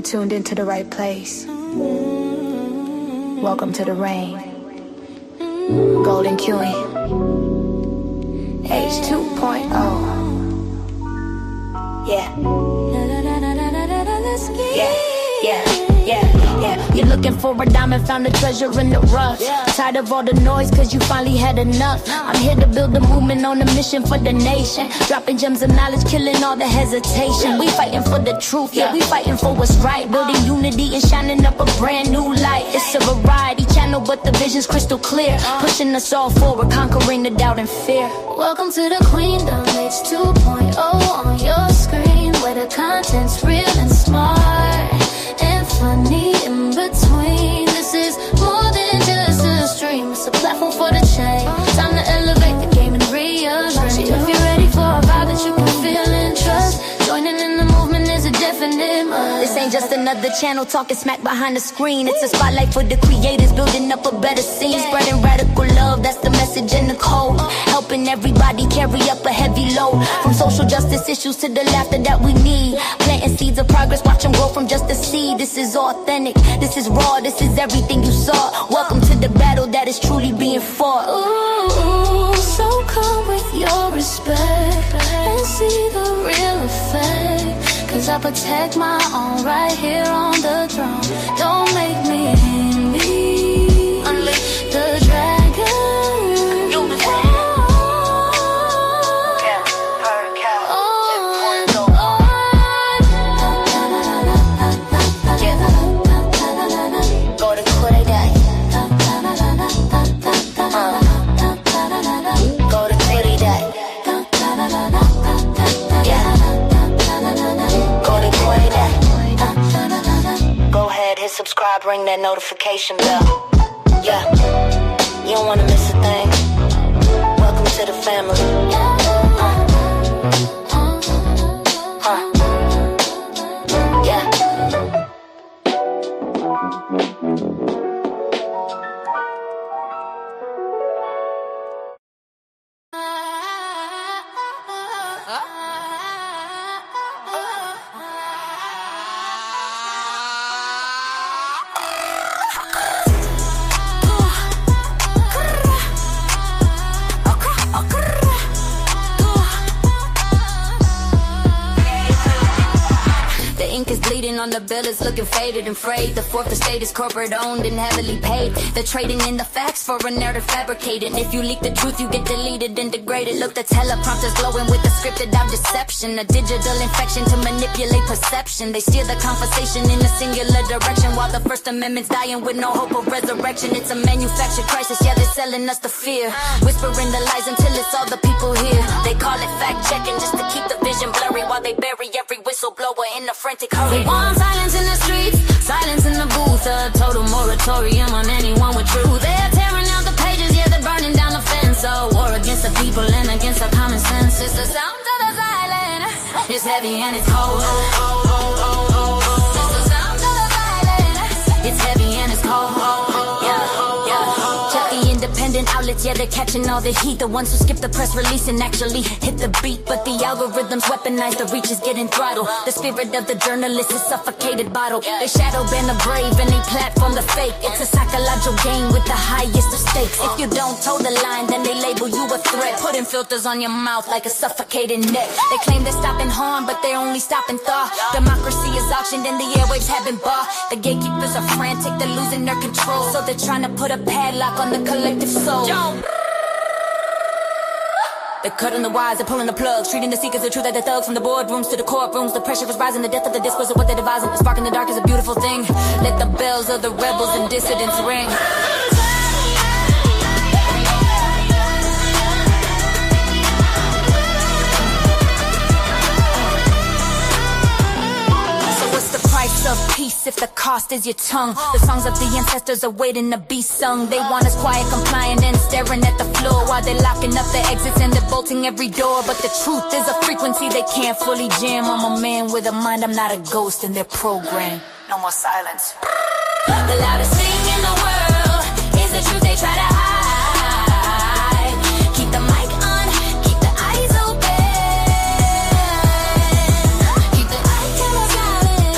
You tuned into the right place. Welcome to the rain. Golden Queuing. H2.0. Yeah. You're looking for a diamond, found a treasure in the rough. Tired of all the noise, cause you finally had enough. I'm here to build a movement on a mission for the nation. Dropping gems of knowledge, killing all the hesitation. We fighting for the truth, yeah, we fighting for what's right. Building unity and shining up a brand new light. It's a variety channel, but the vision's crystal clear. Pushing us all forward, conquering the doubt and fear. Welcome to the Queendom, H2.0 on your screen, where the content's real and smart and funny in between. This is more than just a stream, it's a platform for the change. Time to elevate the game and rearrange. If you're ready for a vibe that you can feel and trust, joining in the movement is a definite must. This ain't just another channel talking smack behind the screen. It's a spotlight for the creators, building up a better scene. Spreading radical love, that's the message in the code. Helping everybody carry up a heavy load. From social justice issues to the laughter that we need. Planting seeds of progress, watch them grow from just a seed. This is authentic, this is raw, this is everything you saw. Welcome to the battle that is truly being fought. Ooh, so come with your respect and see the real effect. Cause I protect my own right here on the throne. Don't make me envy. Unleash the dragon. Subscribe, ring that notification bell. Yeah, you don't wanna miss a thing. Welcome to the family. Yeah. On the bill is looking faded and frayed. The fourth estate is corporate owned and heavily paid. They're trading in the facts for a narrative fabricated. If you leak the truth, you get deleted and degraded. Look, the teleprompter's glowing with the scripted out deception. A digital infection to manipulate perception. They steer the conversation in a singular direction, while the First Amendment's dying with no hope of resurrection. It's a manufactured crisis, yeah, they're selling us the fear. Whispering the lies until it's all the people here. They call it fact-checking just to keep the vision blurry, while they bury every whistleblower in a frantic hurry. Silence in the streets, silence in the booth. A total moratorium on anyone with truth. They're tearing out the pages, yeah, they're burning down the fence. A war against the people and against our common sense. It's the sound of the violent. It's heavy and it's cold. It's the sound of the violent. It's heavy and it's cold. Check the independent outlets, yeah, they're catching all the heat. The ones who skip the press release and actually hit the beat. But the algorithms weaponize, the reach is getting throttled. The spirit of the journalist is suffocated bottle. They shadow ban the brave and they platform the fake. It's a psychological game with the highest of stakes. If you don't toe the line, then they label you a threat. Putting filters on your mouth like a suffocating neck. They claim they're stopping harm, but they're only stopping thought. Democracy is auctioned and the airwaves have been bought. The gatekeepers are frantic, they're losing their control. So they're trying to put a padlock on the collective soul. They're cutting the wires, they're pulling the plugs, treating the seekers of truth like the thugs. From the boardrooms to the courtrooms, the pressure is rising. The death of the discourse of what they're devising. The spark in the dark is a beautiful thing. Let the bells of the rebels and dissidents ring. Of peace if the cost is your tongue. The songs of the ancestors are waiting to be sung. They want us quiet, compliant, and staring at the floor while they're locking up the exits and they're bolting every door. But the truth is a frequency they can't fully jam. I'm a man with a mind, I'm not a ghost in their program. No more silence. The loudest thing in the world is the truth they try to hide. Keep the mic on, keep the eyes open. Keep the eye cameras silent.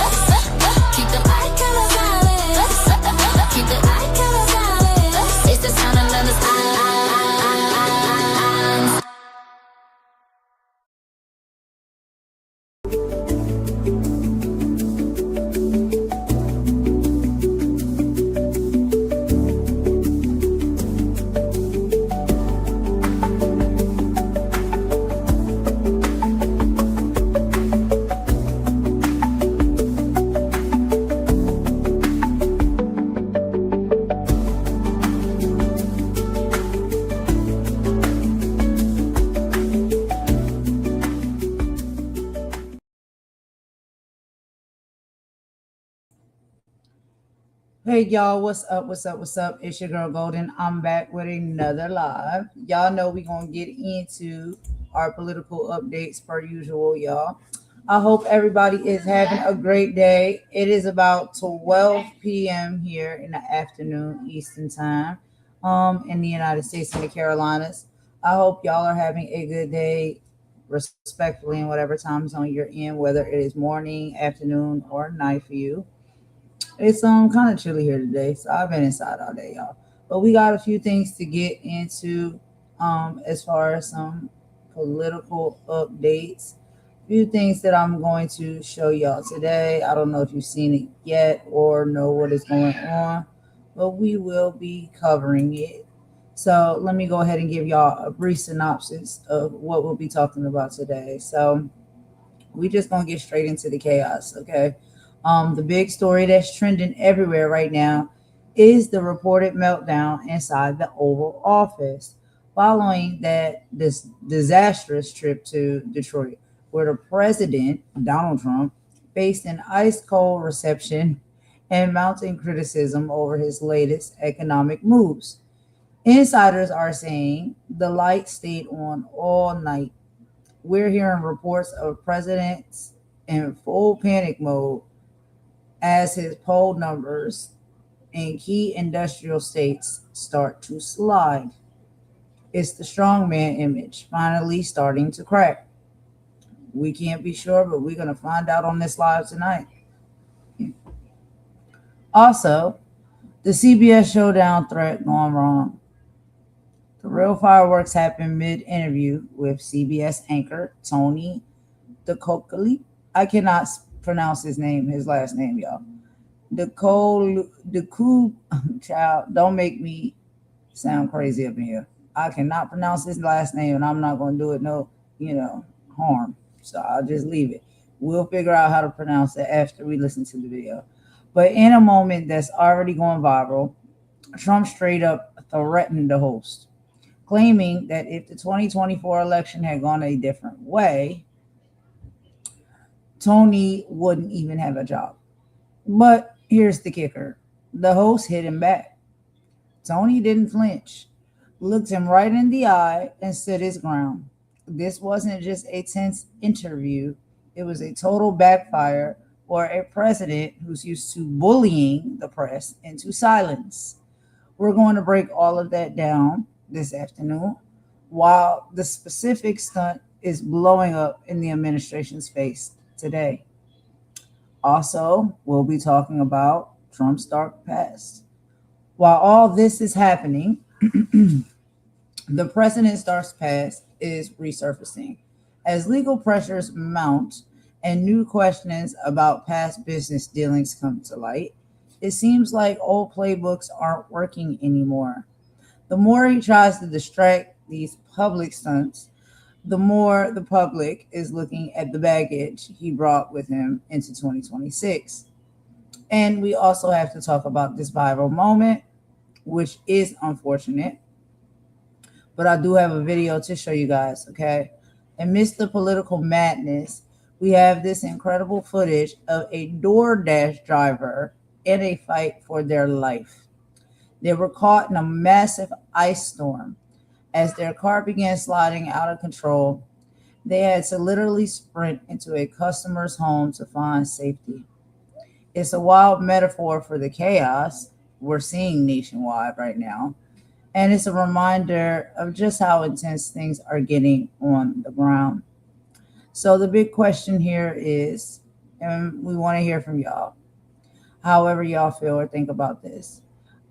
Hey y'all, what's up? What's up? What's up? It's your girl Golden. I'm back with another live. Y'all know we gonna get into our political updates per usual, y'all. I hope everybody is having a great day. It is about 12 p.m. here in the afternoon Eastern time, in the United States and the Carolinas. I hope y'all are having a good day, respectfully in whatever time zone you're in, whether it is morning, afternoon, or night for you. It's kind of chilly here today, so I've been inside all day, y'all. But we got a few things to get into as far as some political updates. A few things that I'm going to show y'all today. I don't know if you've seen it yet or know what is going on, but we will be covering it. So let me go ahead and give y'all a brief synopsis of what we'll be talking about today. So we just gonna get straight into the chaos, okay? The big story that's trending everywhere right now is the reported meltdown inside the Oval Office following this disastrous trip to Detroit, where the president Donald Trump faced an ice cold reception and mounting criticism over his latest economic moves. Insiders are saying the light stayed on all night. We're hearing reports of presidents in full panic mode as his poll numbers in key industrial states start to slide. It's the strongman image finally starting to crack. We can't be sure, but we're going to find out on this live tonight. Also, the CBS Showdown threat gone wrong. The real fireworks happened mid interview with CBS anchor Tony Dokoupil. I cannot pronounce his last name, y'all. The child, don't make me sound crazy up in here. I cannot pronounce his last name, and I'm not going to do it no, you know, harm. So I'll just leave it. We'll figure out how to pronounce it after we listen to the video. But in a moment that's already going viral, Trump straight up threatened the host, claiming that if the 2024 election had gone a different way, Tony wouldn't even have a job. But here's the kicker, the host hit him back. Tony didn't flinch, looked him right in the eye, and stood his ground. This wasn't just a tense interview, it was a total backfire for a president who's used to bullying the press into silence. We're going to break all of that down this afternoon while the specific stunt is blowing up in the administration's face today. Also, we'll be talking about Trump's dark past. While all this is happening, the president's dark past is resurfacing. As legal pressures mount and new questions about past business dealings come to light, it seems like old playbooks aren't working anymore. The more he tries to distract these public stunts, the more the public is looking at the baggage he brought with him into 2026. And we also have to talk about this viral moment, which is unfortunate, but I do have a video to show you guys, okay? Amidst the political madness, we have this incredible footage of a DoorDash driver in a fight for their life. They were caught in a massive ice storm. As their car began sliding out of control, they had to literally sprint into a customer's home to find safety. It's a wild metaphor for the chaos we're seeing nationwide right now, and it's a reminder of just how intense things are getting on the ground. So, the big question here is, and we want to hear from y'all, however y'all feel or think about this.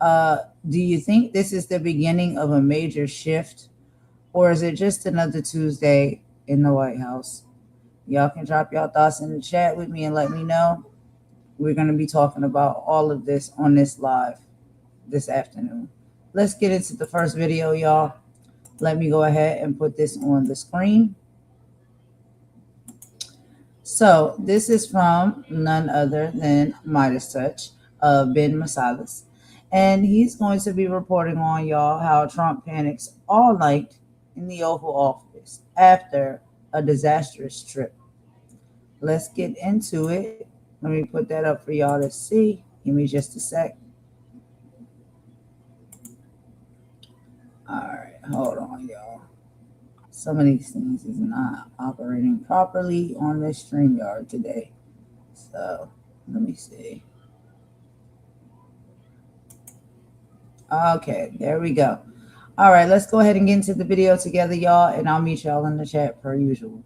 Uh, do you think this is the beginning of a major shift, or is it just another Tuesday in the White House? Y'all can drop y'all thoughts in the chat with me and let me know. We're going to be talking about all of this on this live this afternoon. Let's get into the first video, y'all. Let me go ahead and put this on the screen. So this is from none other than Midas Touch, Ben Masalas. And he's going to be reporting on y'all how Trump panics all night in the Oval Office after a disastrous trip. Let's get into it. Let me put that up for y'all to see. Give me just a sec. right, hold on, y'all. Some of these things is not operating properly on this StreamYard today. So let me see. Okay, there we go. All right, let's go ahead and get into the video together, y'all, and I'll meet y'all in the chat per usual.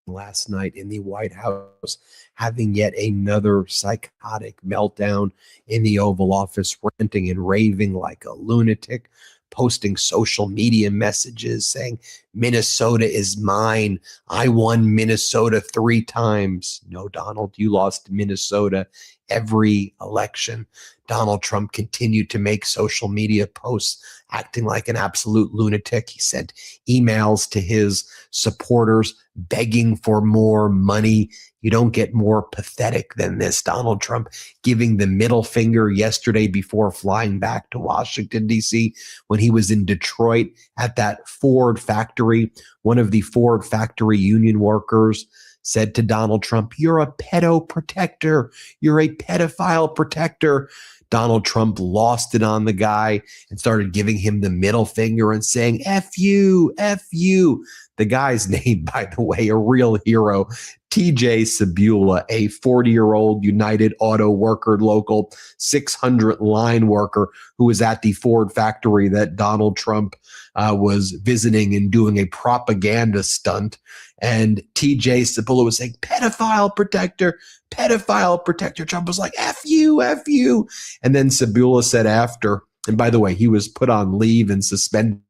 Last night in the White House, having yet another psychotic meltdown in the Oval Office, ranting and raving like a lunatic, posting social media messages saying, Minnesota is mine. I won Minnesota 3 times. No, Donald, you lost Minnesota every election. Donald Trump continued to make social media posts acting like an absolute lunatic. He sent emails to his supporters begging for more money. You don't get more pathetic than this. Donald Trump giving the middle finger yesterday before flying back to Washington, D.C. when he was in Detroit at that Ford factory. One of the Ford factory union workers said to Donald Trump, "You're a pedo protector. You're a pedophile protector." Donald Trump lost it on the guy and started giving him the middle finger and saying, F you, F you. The guy's name, by the way, a real hero, TJ Sabula, a 40-year-old United Auto Worker local 600 line worker who was at the Ford factory that Donald Trump was visiting and doing a propaganda stunt. And TJ Sabula was saying, pedophile protector, pedophile protector. Trump was like, F you, F you. And then Sabula said after, and by the way, he was put on leave and suspended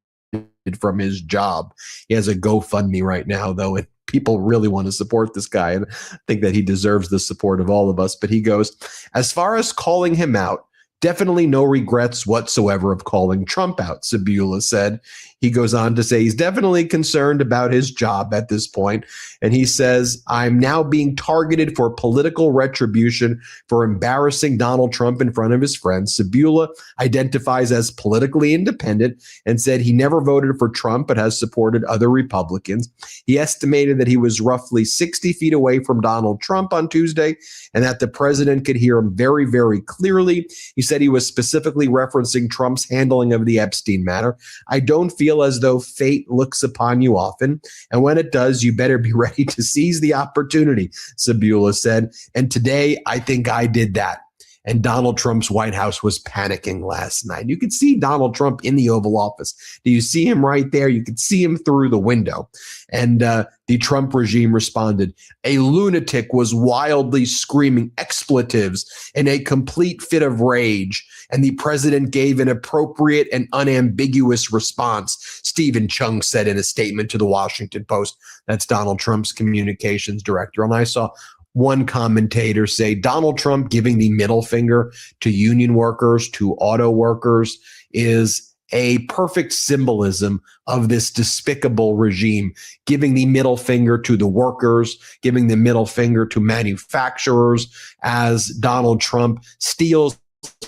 from his job. He has a GoFundMe right now, though, and people really want to support this guy, and I think that he deserves the support of all of us. But he goes, as far as calling him out, definitely no regrets whatsoever of calling Trump out, Sabula said. He goes on to say he's definitely concerned about his job at this point. And he says, I'm now being targeted for political retribution for embarrassing Donald Trump in front of his friends. Sabula identifies as politically independent and said he never voted for Trump but has supported other Republicans. He estimated that he was roughly 60 feet away from Donald Trump on Tuesday and that the president could hear him very, very clearly. He said he was specifically referencing Trump's handling of the Epstein matter. I don't feel as though fate looks upon you often, and when it does, you better be ready to seize the opportunity, Sabula said. And today, I think I did that. And Donald Trump's White House was panicking last night. You could see Donald Trump in the Oval Office. Do you see him right there? You could see him through the window. And the Trump regime responded. A lunatic was wildly screaming expletives in a complete fit of rage. And the president gave an appropriate and unambiguous response, Stephen Chung said in a statement to the Washington Post. That's Donald Trump's communications director. And I saw one commentator say Donald Trump giving the middle finger to union workers, to auto workers, is a perfect symbolism of this despicable regime, giving the middle finger to the workers, giving the middle finger to manufacturers as Donald Trump steals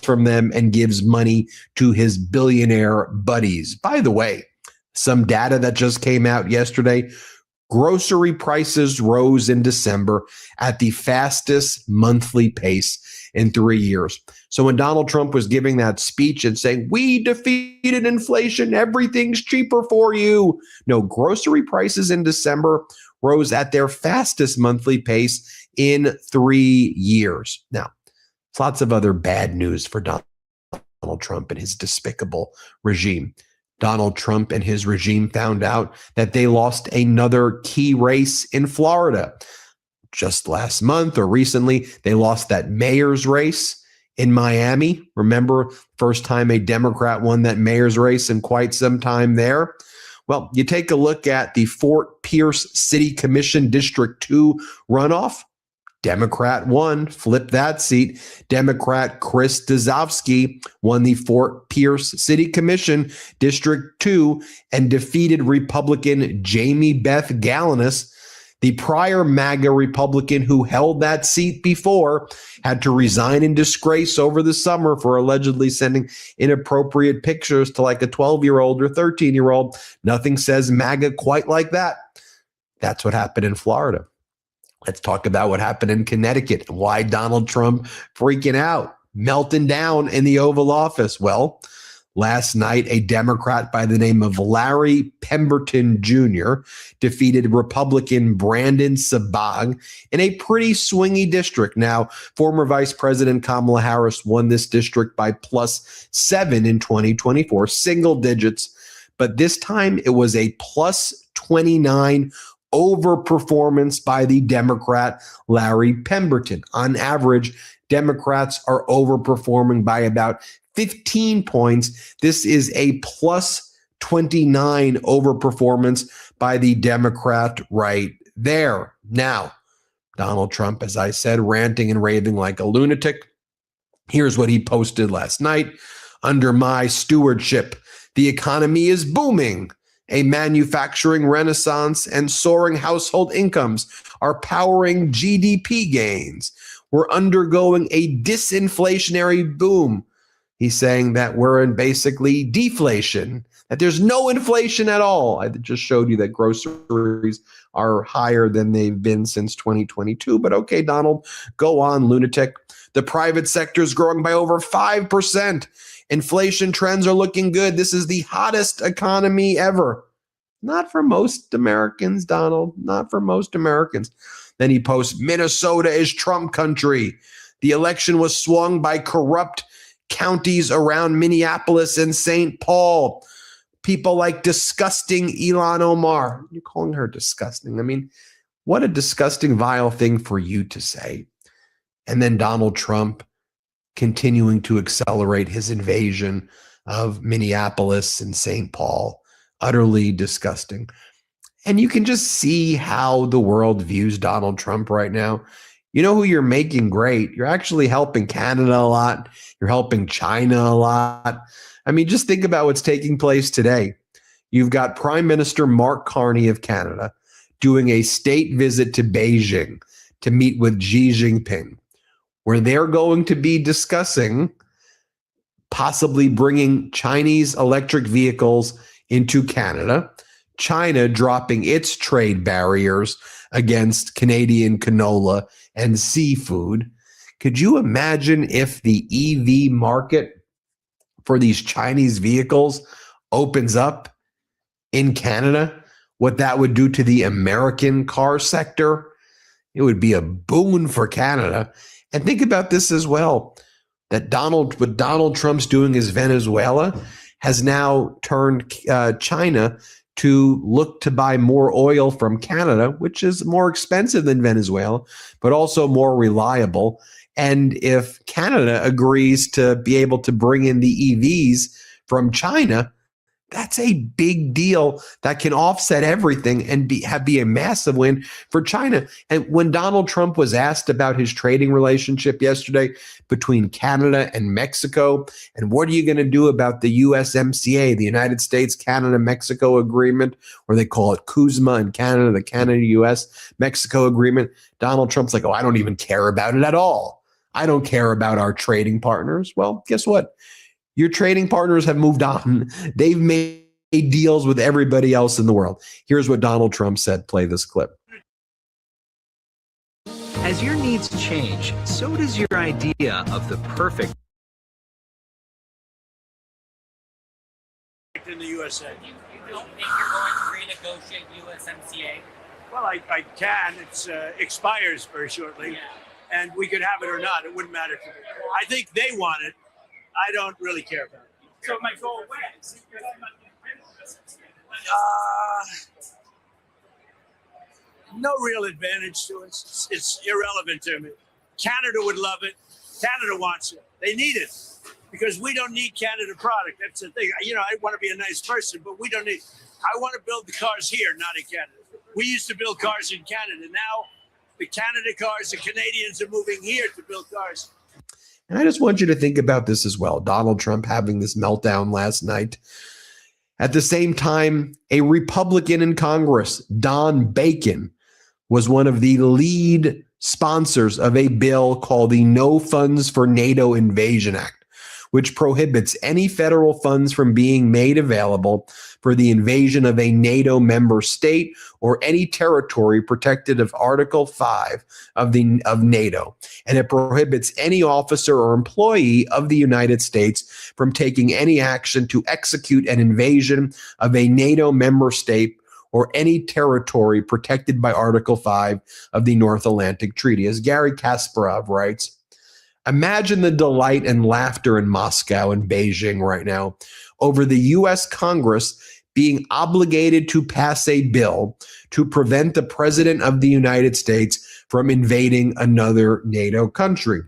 from them and gives money to his billionaire buddies. By the way, some data that just came out yesterday, grocery prices rose in December at the fastest monthly pace in 3 years. So when Donald Trump was giving that speech and saying, we defeated inflation, everything's cheaper for you. No, grocery prices in December rose at their fastest monthly pace in 3 years. Now, lots of other bad news for Donald Trump and his despicable regime. Donald Trump and his regime found out that they lost another key race in Florida. Just last month or recently, they lost that mayor's race in Miami. Remember, first time a Democrat won that mayor's race in quite some time there. Well, you take a look at the Fort Pierce City Commission District 2 runoff. Democrat won, flipped that seat. Democrat Chris Dazowski won the Fort Pierce City Commission District 2 and defeated Republican Jamie Beth Galanis. The prior MAGA Republican who held that seat before had to resign in disgrace over the summer for allegedly sending inappropriate pictures to like a 12-year-old or 13-year-old. Nothing says MAGA quite like that. That's what happened in Florida. Let's talk about what happened in Connecticut and why Donald Trump freaking out. melting down in the Oval Office? Well, last night, a Democrat by the name of Larry Pemberton Jr. defeated Republican Brandon Sabag in a pretty swingy district. Now, former Vice President Kamala Harris won this district by +7 in 2024, single digits. But this time it was a +29 overperformance by the Democrat Larry Pemberton. On average, Democrats are overperforming by about 15 points. This is a +29 overperformance by the Democrat right there. Now, Donald Trump, as I said, ranting and raving like a lunatic. Here's what he posted last night. Under my stewardship, the economy is booming. A manufacturing renaissance and soaring household incomes are powering GDP gains. We're undergoing a disinflationary boom. He's saying that we're in basically deflation, that there's no inflation at all. I just showed you that groceries are higher than they've been since 2022. But okay, Donald, go on, lunatic. The private sector is growing by over 5%. Inflation trends are looking good. This is the hottest economy ever. Not for most Americans, Donald, not for most Americans. Then he posts, Minnesota is Trump country. The election was swung by corrupt counties around Minneapolis and St. Paul. People like disgusting Ilhan Omar. You're calling her disgusting. I mean, what a disgusting, vile thing for you to say. And then Donald Trump continuing to accelerate his invasion of Minneapolis and St. Paul. Utterly disgusting. And you can just see how the world views Donald Trump right now. You know who you're making great? You're actually helping Canada a lot. You're helping China a lot. I mean, just think about what's taking place today. You've got Prime Minister Mark Carney of Canada doing a state visit to Beijing to meet with Xi Jinping, where they're going to be discussing possibly bringing Chinese electric vehicles into Canada, China dropping its trade barriers against Canadian canola and seafood. Could you imagine if the EV market for these Chinese vehicles opens up in Canada? What that would do to the American car sector? It would be a boon for Canada. And think about this as well, that what Donald Trump's doing is Venezuela has now turned China to look to buy more oil from Canada, which is more expensive than Venezuela, but also more reliable. And if Canada agrees to be able to bring in the EVs from China, that's a big deal that can offset everything and be a massive win for China. And when Donald Trump was asked about his trading relationship yesterday between Canada and Mexico, and what are you going to do about the USMCA, the United States-Canada-Mexico agreement, or they call it CUSMA in Canada, the Canada-US-Mexico agreement, Donald Trump's like, oh, I don't even care about it at all. I don't care about our trading partners. Well, guess what? Your trading partners have moved on. They've made deals with everybody else in the world. Here's what Donald Trump said. Play this clip. As your needs change, so does your idea of the perfect in the USA. You don't think you're going to renegotiate USMCA? Well, I can. It expires very shortly, Yeah. and we could have it or not. It wouldn't matter to me. I think they want it. I don't really care about it. So it might go away. No real advantage to us. It's irrelevant to me. Canada would love it. Canada wants it. They need it because we don't need Canada product. That's the thing. You know, I want to be a nice person, but we don't need. I want to build the cars here, not in Canada. We used to build cars in Canada. Now, the Canada cars, the Canadians are moving here to build cars. And I just want you to think about this as well. Donald Trump having this meltdown last night. At the same time, a Republican in Congress, Don Bacon, was one of the lead sponsors of a bill called the No Funds for NATO Invasion Act, which prohibits any federal funds from being made available for the invasion of a NATO member state or any territory protected of Article 5 of NATO. And it prohibits any officer or employee of the United States from taking any action to execute an invasion of a NATO member state or any territory protected by Article 5 of the North Atlantic Treaty. As Gary Kasparov writes, imagine the delight and laughter in Moscow and Beijing right now over the U.S. Congress being obligated to pass a bill to prevent the President of the United States from invading another NATO country.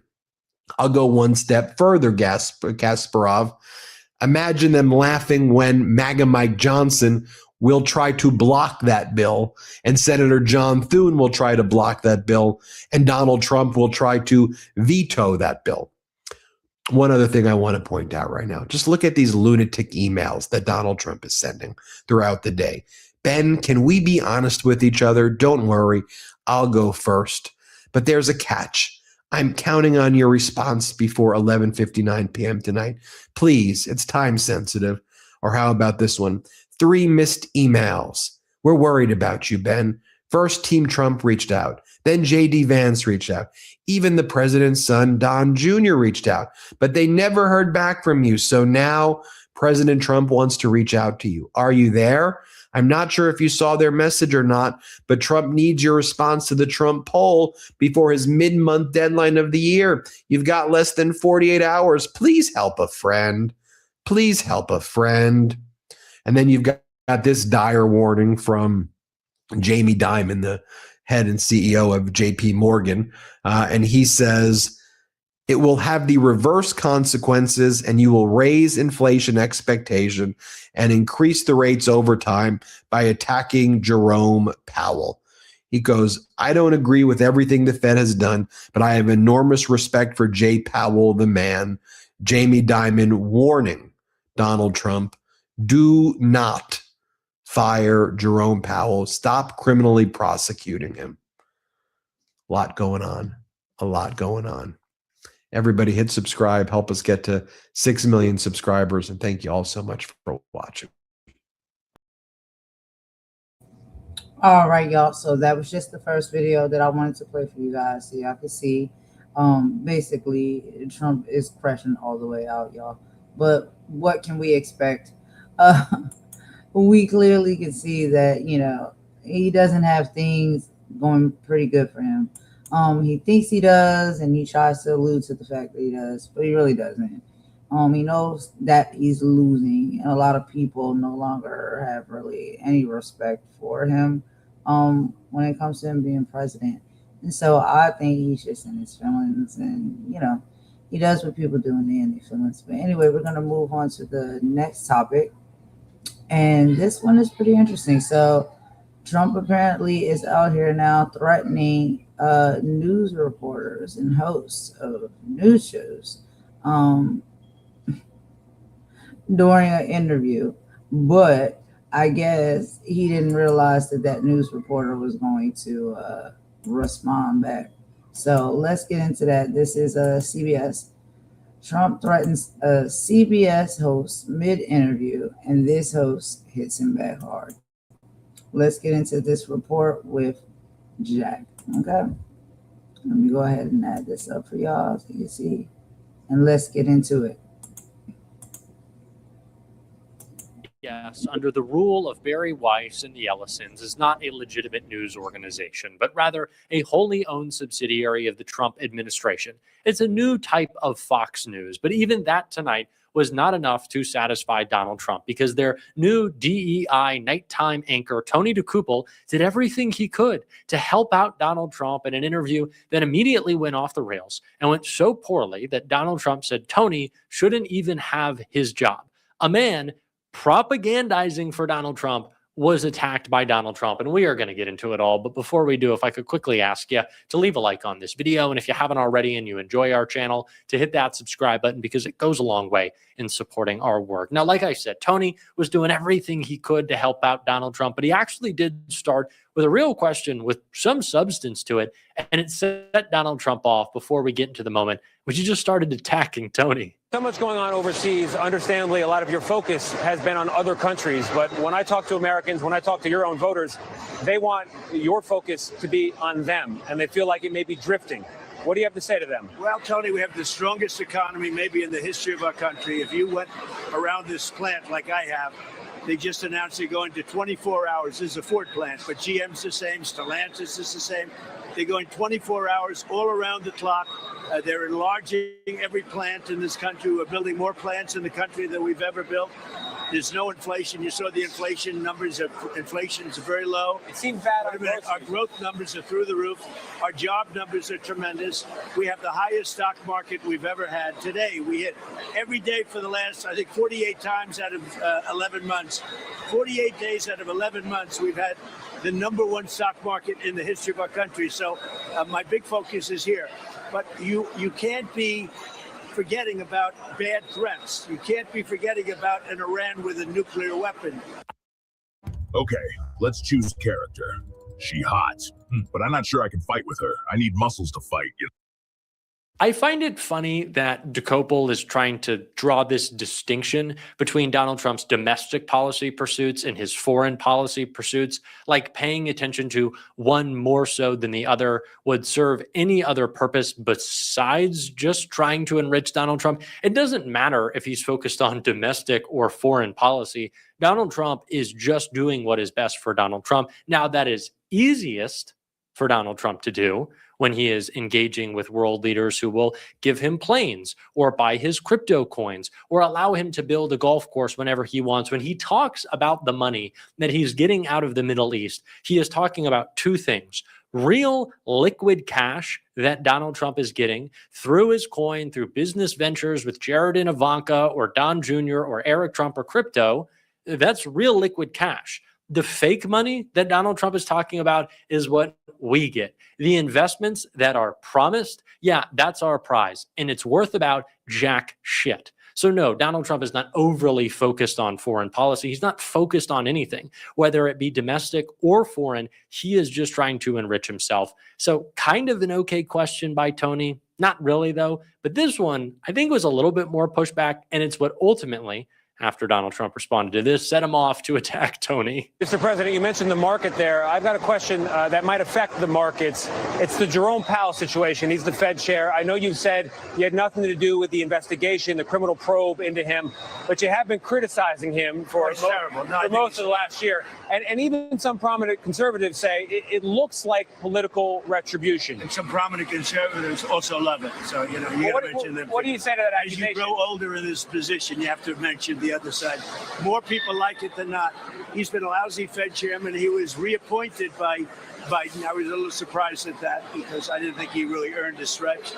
I'll go one step further, Kasparov. Imagine them laughing when MAGA Mike Johnson will try to block that bill, and Senator John Thune will try to block that bill, and Donald Trump will try to veto that bill. One other thing I want to point out right now, just look at these lunatic emails that Donald Trump is sending throughout the day. Ben, can we be honest with each other? Don't worry, I'll go first. But there's a catch. I'm counting on your response before 11:59 p.m. tonight. Please, it's time sensitive. Or how about this one? 3 missed emails. We're worried about you, Ben. First, Team Trump reached out. Then J.D. Vance reached out. Even the president's son, Don Jr., reached out. But they never heard back from you. So now President Trump wants to reach out to you. Are you there? I'm not sure if you saw their message or not, but Trump needs your response to the Trump poll before his mid-month deadline of the year. You've got less than 48 hours. Please help a friend. Please help a friend. And then you've got this dire warning from Jamie Dimon, the head and CEO of JP Morgan. And he says, it will have the reverse consequences and you will raise inflation expectation and increase the rates over time by attacking Jerome Powell. He goes, I don't agree with everything the Fed has done, but I have enormous respect for Jay Powell, the man. Jamie Dimon warning Donald Trump, do not fire Jerome Powell. Stop criminally prosecuting him. A lot going on. A lot going on. Everybody hit subscribe. Help us get to 6 million subscribers. And thank you all so much for watching. All right, y'all. So that was just the first video that I wanted to play for you guys so y'all can see. Basically, Trump is crashing all the way out, y'all. But what can we expect? We clearly can see that, you know, he doesn't have things going pretty good for him. He thinks he does, and he tries to allude to the fact that he does, but he really doesn't. He knows that he's losing, and a lot of people no longer have really any respect for him when it comes to him being president. And so I think he's just in his feelings, and, you know, he does what people do when they're in their feelings. But anyway, we're going to move on to the next topic. And this one is pretty interesting. So Trump apparently is out here now threatening news reporters and hosts of news shows during an interview. But I guess he didn't realize that that news reporter was going to respond back. So let's get into that. This is CBS. Trump threatens a CBS host mid-interview, and this host hits him back hard. Let's get into this report with Jack. Okay? Let me go ahead and add this up for y'all so you can see. And let's get into it. CBS, under the rule of Barry Weiss and the Ellisons, is not a legitimate news organization, but rather a wholly owned subsidiary of the Trump administration. It's a new type of Fox News, but even that tonight was not enough to satisfy Donald Trump, because their new DEI nighttime anchor, Tony Dokoupil, did everything he could to help out Donald Trump in an interview that immediately went off the rails and went so poorly that Donald Trump said Tony shouldn't even have his job. A man propagandizing for Donald Trump was attacked by Donald Trump, and we are going to get into it all. But before we do, if I could quickly ask you to leave a like on this video, and if you haven't already and you enjoy our channel, to hit that subscribe button, because it goes a long way in supporting our work. Now, like I said, Tony was doing everything he could to help out Donald Trump, but he actually did start with a real question with some substance to it, and it set Donald Trump off before we get into the moment, which he just started attacking Tony. So much going on overseas. Understandably, a lot of your focus has been on other countries. But when I talk to Americans, when I talk to your own voters, they want your focus to be on them, and they feel like it may be drifting. What do you have to say to them? Well, Tony, we have the strongest economy maybe in the history of our country. If you went around this plant like I have, they just announced they're going to 24 hours. This is a Ford plant, but GM's the same, Stellantis is the same. They're going 24 hours all around the clock. They're enlarging every plant in this country. We're building more plants in the country than we've ever built. There's no inflation. You saw the inflation numbers. Inflation is very low. It seems bad. Our growth numbers are through the roof. Our job numbers are tremendous. We have the highest stock market we've ever had. Today, we hit every day for the last, I think, 48 times out of 11 months. 48 days out of 11 months, we've had the #1 stock market in the history of our country. So my big focus is here. But you can't be forgetting about bad threats. You can't be forgetting about an Iran with a nuclear weapon. Okay, let's choose character. She hot, but I'm not sure I can fight with her. I need muscles to fight. I find it funny that Dokoupil is trying to draw this distinction between Donald Trump's domestic policy pursuits and his foreign policy pursuits, like paying attention to one more so than the other would serve any other purpose besides just trying to enrich Donald Trump. It doesn't matter if he's focused on domestic or foreign policy. Donald Trump is just doing what is best for Donald Trump. Now, that is easiest for Donald Trump to do when he is engaging with world leaders who will give him planes or buy his crypto coins or allow him to build a golf course whenever he wants. When he talks about the money that he's getting out of the Middle East, he is talking about two things: real liquid cash that Donald Trump is getting through his coin, through business ventures with Jared and Ivanka or Don Jr. or Eric Trump or crypto. That's real liquid cash. The fake money that Donald Trump is talking about is what we get. The investments that are promised, yeah, that's our prize. And it's worth about jack shit. So no, Donald Trump is not overly focused on foreign policy. He's not focused on anything, whether it be domestic or foreign. He is just trying to enrich himself. So kind of an okay question by Tony. Not really, though. But this one, I think, was a little bit more pushback. And it's what ultimately, after Donald Trump responded to this, set him off to attack Tony. Mr. President, you mentioned the market there. I've got a question that might affect the markets. It's the Jerome Powell situation. He's the Fed chair. I know you said you had nothing to do with the investigation, the criminal probe into him, but you have been criticizing him for most of the last year. And even some prominent conservatives say it looks like political retribution. And some prominent conservatives also love it. So, you know, you got to mention them. What do you say to that As accusation? you grow older in this position, you have to mention the other side. More people like it than not. He's been a lousy Fed chairman. He was reappointed by Biden. I was a little surprised at that because I didn't think he really earned a stretch.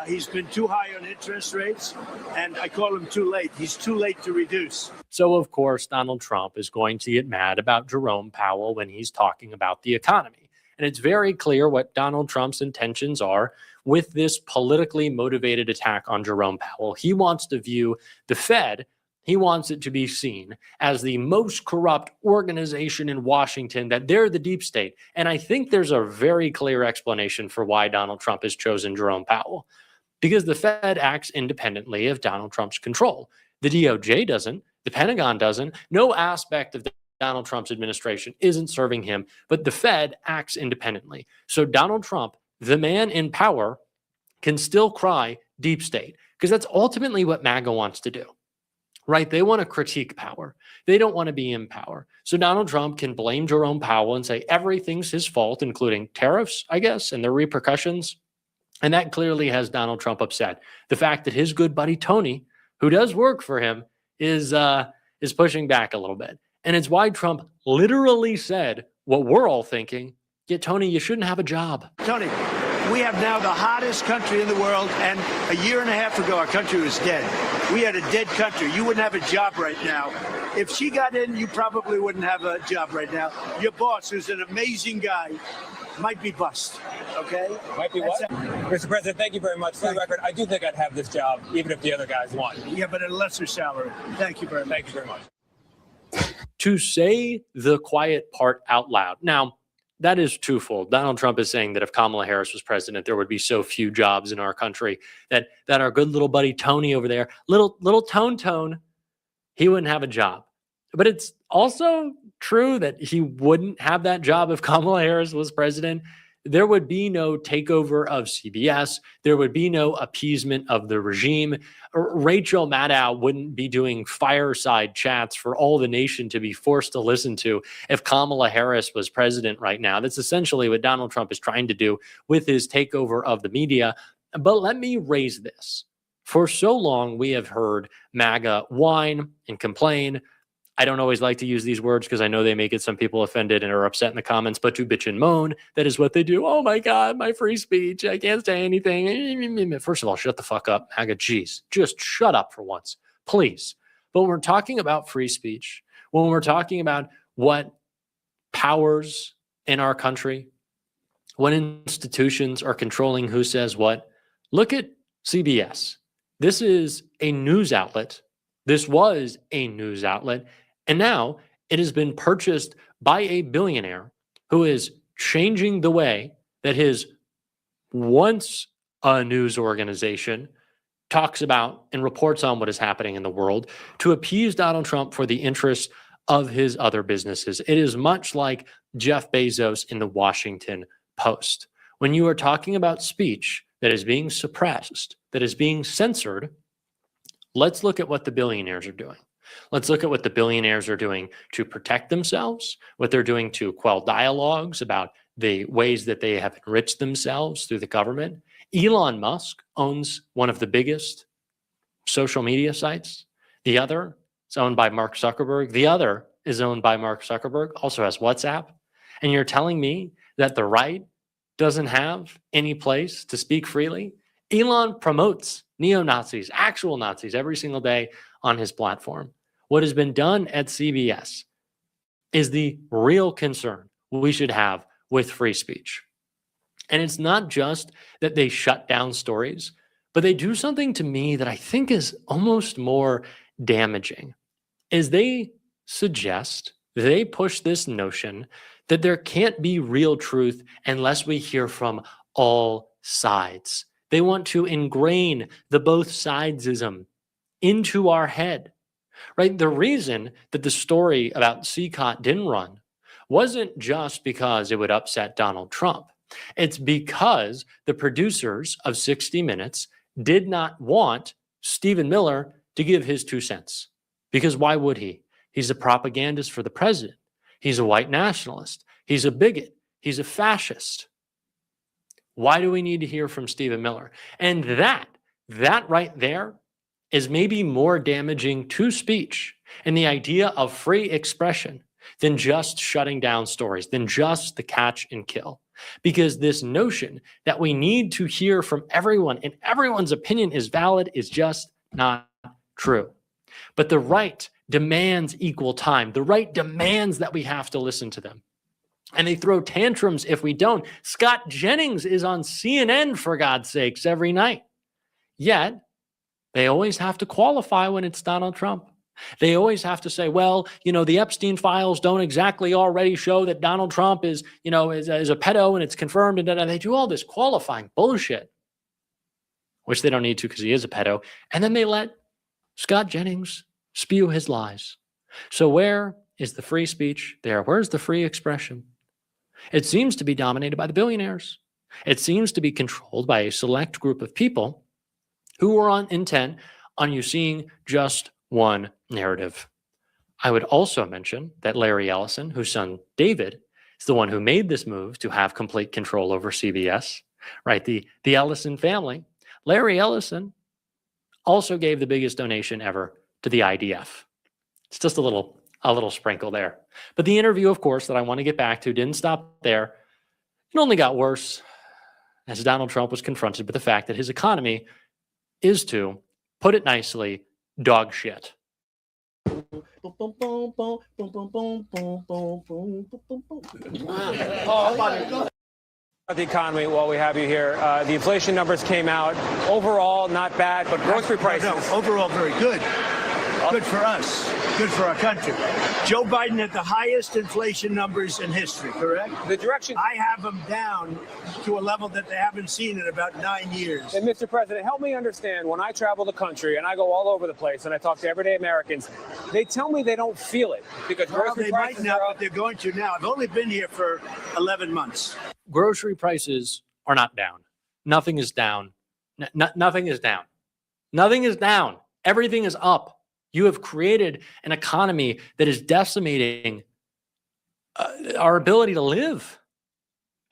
He's been too high on interest rates, and I call him too late. He's too late to reduce. So, of course, Donald Trump is going to get mad about Jerome Powell when he's talking about the economy. And it's very clear what Donald Trump's intentions are with this politically motivated attack on Jerome Powell. He wants to view the Fed, he wants it to be seen as the most corrupt organization in Washington, that they're the deep state. And I think there's a very clear explanation for why Donald Trump has chosen Jerome Powell. Because the Fed acts independently of Donald Trump's control. The DOJ doesn't. The Pentagon doesn't. No aspect of Donald Trump's administration isn't serving him, but the Fed acts independently. So Donald Trump, the man in power, can still cry deep state, because that's ultimately what MAGA wants to do. Right? They want to critique power. They don't want to be in power. So Donald Trump can blame Jerome Powell and say everything's his fault, including tariffs, I guess, and their repercussions. And that clearly has Donald Trump upset. The fact that his good buddy Tony, who does work for him, is pushing back a little bit. And it's why Trump literally said what we're all thinking: "Yeah, Tony, you shouldn't have a job." Tony, we have now the hottest country in the world, and a year and a half ago, our country was dead. We had a dead country. You wouldn't have a job right now. If she got in, you probably wouldn't have a job right now. Your boss, who's an amazing guy, might be bust. Okay? Might be what? Mr. President, thank you very much. For the record, I do think I'd have this job, even if the other guys won. Yeah, but at a lesser salary. Thank you very much. Thank you very much. To say the quiet part out loud. Now, that is twofold. Donald Trump is saying that if Kamala Harris was president, there would be so few jobs in our country that our good little buddy Tony over there, little Tone, he wouldn't have a job. But it's also true that he wouldn't have that job if Kamala Harris was president. There would be no takeover of CBS. There would be no appeasement of the regime. Rachel Maddow wouldn't be doing fireside chats for all the nation to be forced to listen to if Kamala Harris was president right now. That's essentially what Donald Trump is trying to do with his takeover of the media. But let me raise this. For so long, we have heard MAGA whine and complain. I don't always like to use these words because I know they may get some people offended and are upset in the comments, but to bitch and moan, that is what they do. Oh my God, my free speech. I can't say anything. First of all, shut the fuck up. MAGA, geez, just shut up for once, please. But when we're talking about free speech, when we're talking about what powers in our country, what institutions are controlling who says what, look at CBS. This is a news outlet. This was a news outlet. And now it has been purchased by a billionaire who is changing the way that his once a news organization talks about and reports on what is happening in the world to appease Donald Trump for the interests of his other businesses. It is much like Jeff Bezos in the Washington Post. When you are talking about speech that is being suppressed, that is being censored, let's look at what the billionaires are doing. Let's look at what the billionaires are doing to protect themselves, what they're doing to quell dialogues about the ways that they have enriched themselves through the government. Elon Musk owns one of the biggest social media sites. The other is owned by Mark Zuckerberg. The other is owned by Mark Zuckerberg, also has WhatsApp. And you're telling me that the right doesn't have any place to speak freely? Elon promotes neo-Nazis, actual Nazis, every single day on his platform. What has been done at CBS is the real concern we should have with free speech. And it's not just that they shut down stories, but they do something to me that I think is almost more damaging, is they suggest, they push this notion that there can't be real truth unless we hear from all sides. They want to ingrain the both sidesism into our head, right? The reason that the story about CCOT didn't run wasn't just because it would upset Donald Trump. It's because the producers of 60 Minutes did not want Stephen Miller to give his 2 cents. Because why would he? He's a propagandist for the president. He's a white nationalist. He's a bigot. He's a fascist. Why do we need to hear from Stephen Miller? And that right there is maybe more damaging to speech and the idea of free expression than just shutting down stories, than just the catch and kill. Because this notion that we need to hear from everyone and everyone's opinion is valid is just not true. But the right demands equal time. The right demands that we have to listen to them. And they throw tantrums if we don't. Scott Jennings is on CNN, for God's sakes, every night. Yet, they always have to qualify when it's Donald Trump. They always have to say, well, the Epstein files don't exactly already show that Donald Trump is a pedo and it's confirmed. And they do all this qualifying bullshit, which they don't need to because he is a pedo. And then they let Scott Jennings spew his lies. So where is the free speech there? Where's the free expression? It seems to be dominated by the billionaires. It seems to be controlled by a select group of people who are intent on you seeing just one narrative. I would also mention that Larry Ellison, whose son David, is the one who made this move to have complete control over CBS, right? The Ellison family. Larry Ellison also gave the biggest donation ever to the IDF. It's just a little sprinkle there. But the interview, of course, that I want to get back to didn't stop there. It only got worse as Donald Trump was confronted with the fact that his economy is, to put it nicely, dog shit. The economy while we have you here. The inflation numbers came out. Overall, not bad, but grocery prices. No, overall, very good. Good for us. Good for our country. Joe Biden had the highest inflation numbers in history, correct? The direction. I have them down to a level that they haven't seen in about 9 years. And Mr. President, help me understand. When I travel the country and I go all over the place and I talk to everyday Americans, they tell me they don't feel it because grocery they prices might not, are but they're going to now. I've only been here for 11 months. Grocery prices are not down. Nothing is down. Nothing is down. Nothing is down. Everything is up. You have created an economy that is decimating our ability to live.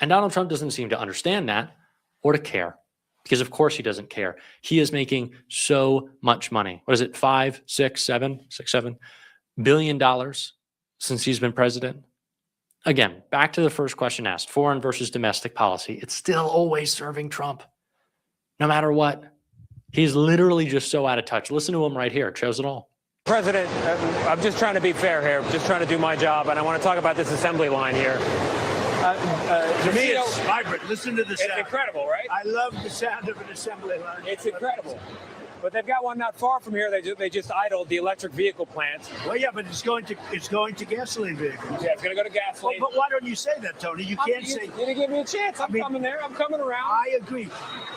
And Donald Trump doesn't seem to understand that or to care, because of course he doesn't care. He is making so much money. What is it? $7 billion since he's been president. Again, back to the first question asked, foreign versus domestic policy. It's still always serving Trump, no matter what. He's literally just so out of touch. Listen to him right here. It shows it all. President, I'm just trying to be fair here, just trying to do my job, and I want to talk about this assembly line here. To me, it's vibrant. Listen to the sound. It's incredible, right? I love the sound of an assembly line. It's incredible. But they've got one not far from here. They just idled the electric vehicle plant. Well, yeah, but it's going to gasoline vehicles. Yeah, it's going to go to gasoline. But why don't you say that, Tony? You can't say. You didn't give me a chance. I'm coming there. I'm coming around. I agree.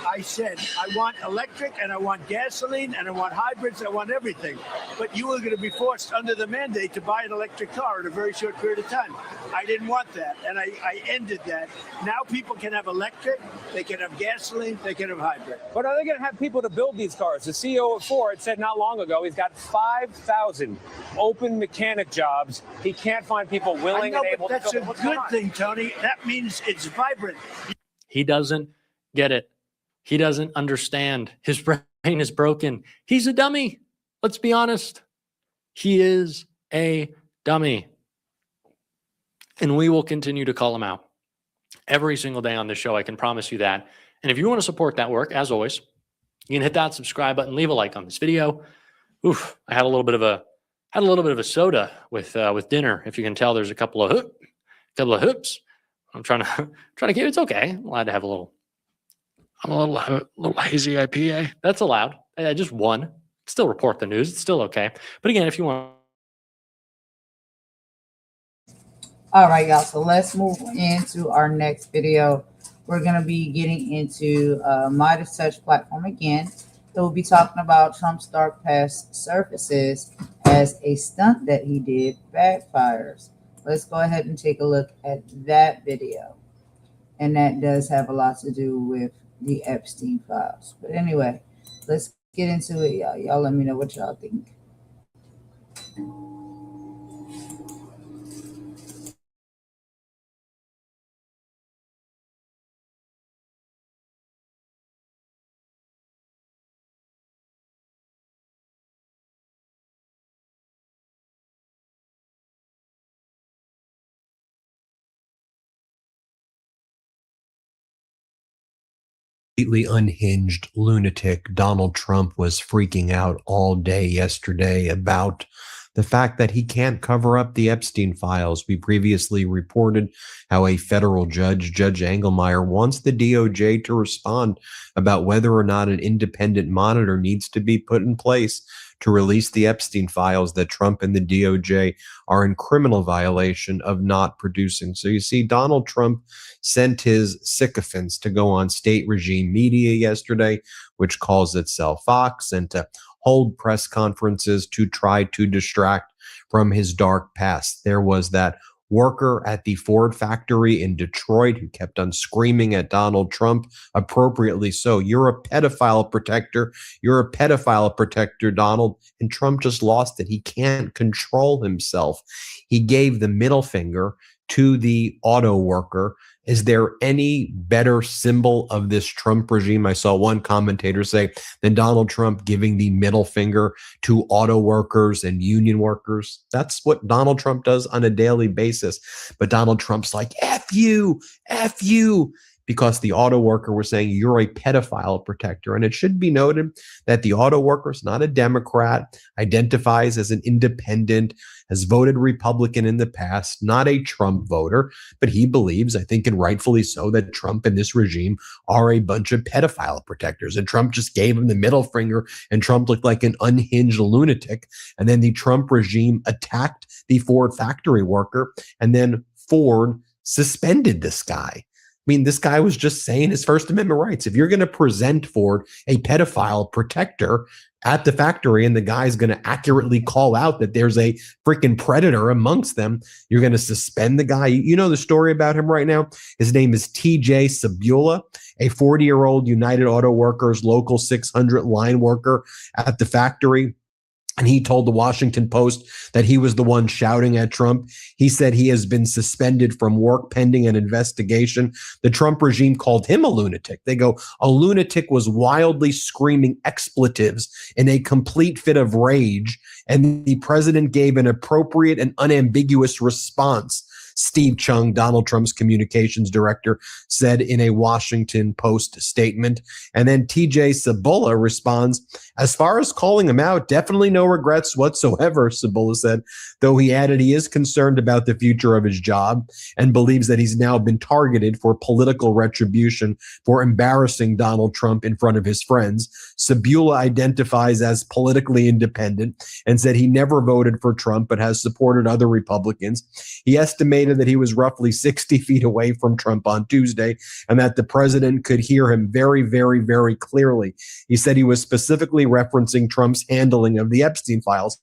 I said I want electric and I want gasoline and I want hybrids. I want everything. But you were going to be forced under the mandate to buy an electric car in a very short period of time. I didn't want that, and I ended that. Now people can have electric, they can have gasoline, they can have hybrid. But are they going to have people to build these cars? The CEO of Ford said not long ago he's got 5,000 open mechanic jobs. He can't find people willing and able to build them. That's a good thing, Tony. That means it's vibrant. He doesn't get it. He doesn't understand. His brain is broken. He's a dummy. Let's be honest. He is a dummy. And we will continue to call him out every single day on this show. I can promise you that. And if you want to support that work, as always, you can hit that subscribe button, leave a like on this video. Oof, I had a little bit of a soda with dinner. If you can tell, there's a couple of hoops. I'm trying to keep. It's okay. I'm allowed to have a little hazy IPA. That's allowed. I just won. Still report the news. It's still okay. But again, if you want. All right, y'all. So let's move into our next video. We're going to be getting into Midas Touch platform again. It will be talking about Trump's dark past surfaces as a stunt that he did backfires. Let's go ahead and take a look at that video. And that does have a lot to do with the Epstein files. But anyway, let's get into it, y'all. Y'all let me know what y'all think. Completely unhinged lunatic Donald Trump was freaking out all day yesterday about the fact that he can't cover up the Epstein files. We previously reported how a federal judge, Judge Engelmeyer, wants the DOJ to respond about whether or not an independent monitor needs to be put in place to release the Epstein files that Trump and the DOJ are in criminal violation of not producing. So you see, Donald Trump sent his sycophants to go on state regime media yesterday, which calls itself Fox, and to hold press conferences to try to distract from his dark past. There was that worker at the Ford factory in Detroit who kept on screaming at Donald Trump, appropriately so. You're a pedophile protector. You're a pedophile protector, Donald. And Trump just lost it. He can't control himself. He gave the middle finger to the auto worker. Is there any better symbol of this Trump regime? I saw one commentator say than Donald Trump giving the middle finger to auto workers and union workers. That's what Donald Trump does on a daily basis. But Donald Trump's like, F you, because the auto worker was saying you're a pedophile protector. And it should be noted that the auto worker is not a Democrat, identifies as an independent, has voted Republican in the past, not a Trump voter, but he believes, I think, and rightfully so, that Trump and this regime are a bunch of pedophile protectors. And Trump just gave him the middle finger, and Trump looked like an unhinged lunatic. And then the Trump regime attacked the Ford factory worker, and then Ford suspended this guy. I mean, this guy was just saying his First Amendment rights. If you're going to present Ford a pedophile protector at the factory and the guy's going to accurately call out that there's a freaking predator amongst them, you're going to suspend the guy. You know the story about him right now? His name is TJ Sabula, a 40-year-old United Auto Workers Local 600 line worker at the factory. And he told the Washington Post that he was the one shouting at Trump. He said he has been suspended from work pending an investigation. The Trump regime called him a lunatic. They go, a lunatic was wildly screaming expletives in a complete fit of rage, and the president gave an appropriate and unambiguous response. Steve Chung, Donald Trump's communications director, said in a Washington Post statement. And then TJ Sabula responds, as far as calling him out, definitely no regrets whatsoever, Sabula said, though he added he is concerned about the future of his job and believes that he's now been targeted for political retribution for embarrassing Donald Trump in front of his friends. Sabula identifies as politically independent and said he never voted for Trump but has supported other Republicans. He estimated that he was roughly 60 feet away from Trump on Tuesday and that the president could hear him very, very, very clearly. He said he was specifically referencing Trump's handling of the Epstein files.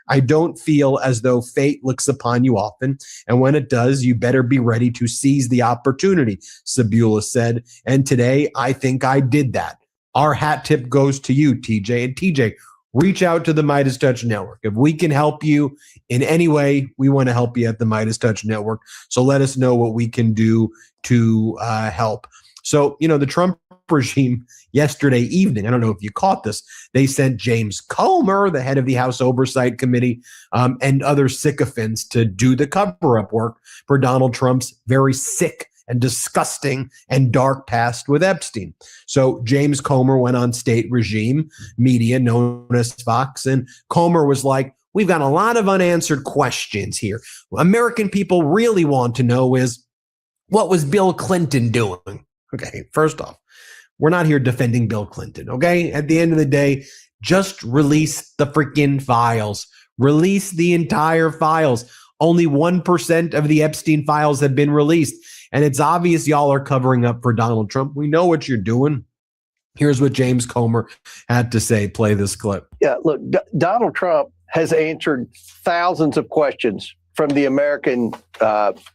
I don't feel as though fate looks upon you often, and when it does, you better be ready to seize the opportunity, Sabula said. And today, I think I did that. Our hat tip goes to you, TJ. And TJ, reach out to the Midas Touch Network. If we can help you in any way, we want to help you at the Midas Touch Network. So let us know what we can do to help. So, you know, the Trump regime yesterday evening, I don't know if you caught this, they sent James Comer, the head of the House Oversight Committee, and other sycophants to do the cover-up work for Donald Trump's very sick and disgusting and dark past with Epstein. So James Comer went on state regime media known as Fox, and Comer was like, we've got a lot of unanswered questions here. What American people really want to know is, what was Bill Clinton doing? Okay, first off, we're not here defending Bill Clinton, okay? At the end of the day, just release the freaking files. Release the entire files. Only 1% of the Epstein files have been released. And it's obvious y'all are covering up for Donald Trump. We know what you're doing. Here's what James Comer had to say. Play this clip. Yeah, look, Donald Trump has answered thousands of questions from the American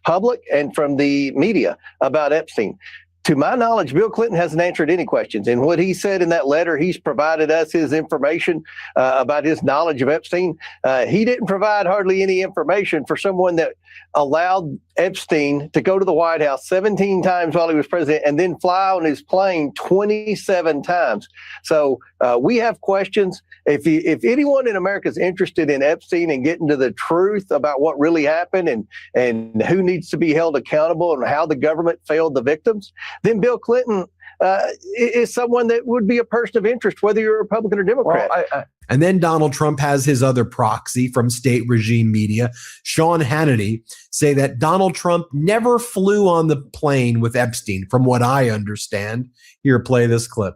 public and from the media about Epstein. To my knowledge, Bill Clinton hasn't answered any questions. And what he said in that letter, he's provided us his information about his knowledge of Epstein. He didn't provide hardly any information for someone that allowed Epstein to go to the White House 17 times while he was president and then fly on his plane 27 times. So we have questions. If anyone in America is interested in Epstein and getting to the truth about what really happened and who needs to be held accountable and how the government failed the victims, then Bill Clinton is someone that would be a person of interest, whether you're a Republican or Democrat. Well, and then Donald Trump has his other proxy from state regime media, Sean Hannity, say that Donald Trump never flew on the plane with Epstein, from what I understand. Here, play this clip.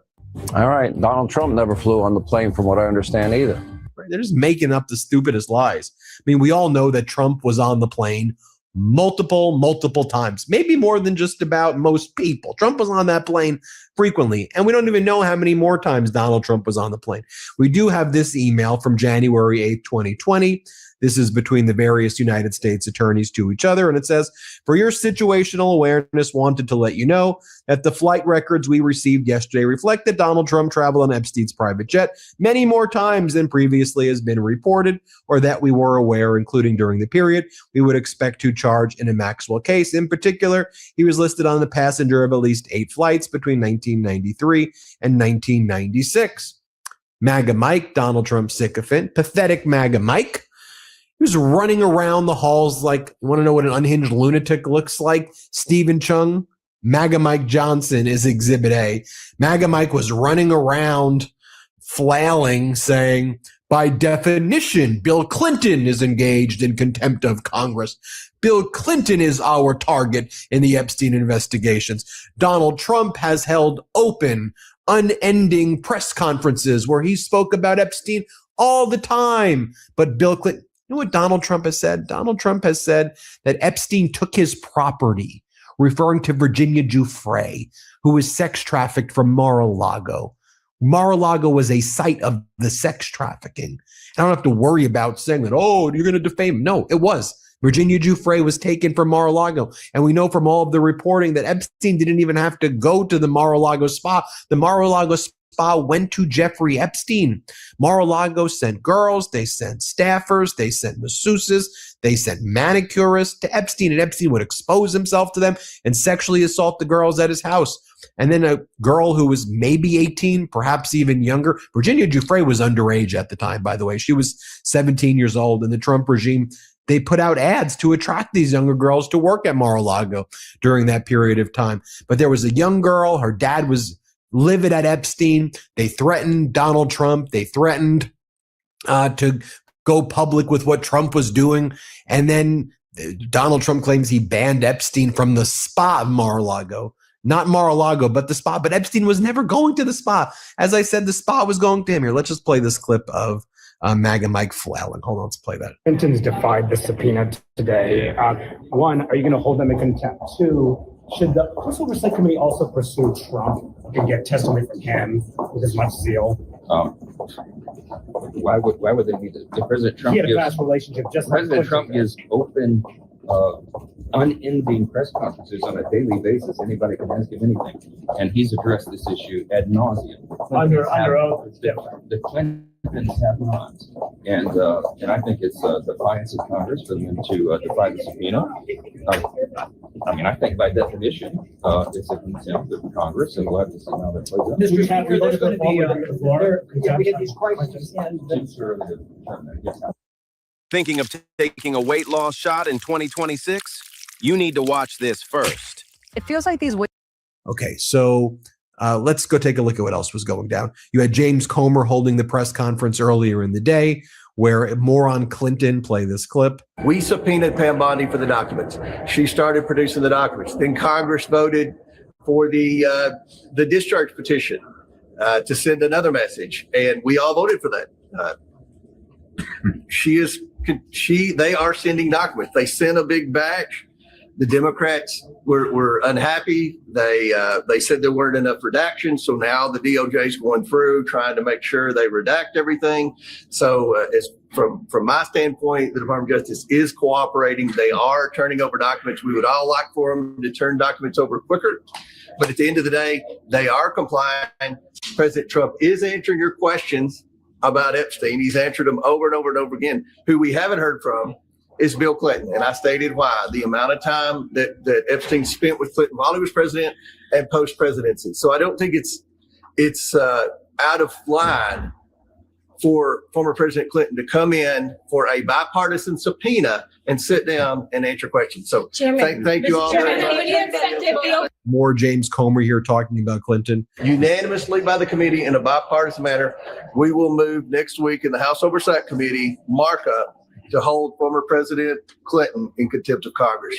All right. Donald Trump never flew on the plane, from what I understand either. They're just making up the stupidest lies. I mean, we all know that Trump was on the plane multiple times, maybe more than just about most people. Trump was on that plane frequently, and we don't even know how many more times Donald Trump was on the plane. We do have this email from January 8th, 2020. This is between the various United States attorneys to each other, and it says, for your situational awareness, wanted to let you know that the flight records we received yesterday reflect that Donald Trump traveled on Epstein's private jet many more times than previously has been reported or that we were aware, including during the period we would expect to charge in a Maxwell case. In particular, he was listed on the passenger of at least 8 flights between 1993 and 1996. MAGA Mike, Donald Trump sycophant, pathetic MAGA Mike. He was running around the halls like, you want to know what an unhinged lunatic looks like? Stephen Chung, MAGA Mike Johnson is Exhibit A. MAGA Mike was running around flailing, saying, by definition, Bill Clinton is engaged in contempt of Congress. Bill Clinton is our target in the Epstein investigations. Donald Trump has held open, unending press conferences where he spoke about Epstein all the time. But Bill Clinton, you know what Donald Trump has said? Donald Trump has said that Epstein took his property, referring to Virginia Giuffre, who was sex trafficked from Mar-a-Lago. Mar-a-Lago was a site of the sex trafficking. I don't have to worry about saying that, oh, you're going to defame him. No, it was. Virginia Giuffre was taken from Mar-a-Lago. And we know from all of the reporting that Epstein didn't even have to go to the Mar-a-Lago spa. The Mar-a-Lago spa went to Jeffrey Epstein. Mar-a-Lago sent girls, they sent staffers, they sent masseuses, they sent manicurists to Epstein, and Epstein would expose himself to them and sexually assault the girls at his house. And then a girl who was maybe 18, perhaps even younger. Virginia Giuffre was underage at the time, by the way. She was 17 years old. And the Trump regime, they put out ads to attract these younger girls to work at Mar-a-Lago during that period of time. But there was a young girl. Her dad was livid at Epstein. They threatened Donald Trump. They threatened to go public with what Trump was doing. And then Donald Trump claims he banned Epstein from the spa of Mar-a-Lago. Not Mar-a-Lago, but the spa. But Epstein was never going to the spa. As I said, the spa was going to him. Here, let's just play this clip of MAGA Mike flailing. Hold on, let's play that. Clinton's defied the subpoena today. One, are you going to hold them in contempt? Two, should the House Oversight Committee also pursue Trump and get testimony from him with as much zeal? Why would they need to? If President Trump he had a past relationship. Just President like Trump gives open, unending press conferences on a daily basis. Anybody can ask him anything, and he's addressed this issue ad nauseum. Under oath, it's different. The Clintons have not, and I think it's defiance of Congress for them to defy the subpoena. I mean, I think by definition, it's a contempt of Congress, and we'll have to see how that plays out. Mr. Speaker, there's going to be the floor. We get these questions. Thinking of taking a weight loss shot in 2026? You need to watch this first. It feels like these. Okay, so let's go take a look at what else was going down. You had James Comer holding the press conference earlier in the day, where more on Clinton. Play this clip. We subpoenaed Pam Bondi for the documents. She started producing the documents. Then Congress voted for the discharge petition to send another message, and we all voted for that. They are sending documents. They sent a big batch. The Democrats were unhappy. They said there weren't enough redactions. So now the DOJ is going through trying to make sure they redact everything. So as from my standpoint, the Department of Justice is cooperating. They are turning over documents. We would all like for them to turn documents over quicker. But at the end of the day, they are complying. President Trump is answering your questions about Epstein. He's answered them over and over and over again. Who we haven't heard from is Bill Clinton. And I stated why. The amount of time that Epstein spent with Clinton while he was president and post-presidency. So I don't think it's out of line for former President Clinton to come in for a bipartisan subpoena and sit down and answer questions. So thank you all very much. More James Comer here talking about Clinton. Unanimously by the committee in a bipartisan manner, we will move next week in the House Oversight Committee markup to hold former President Clinton in contempt of Congress.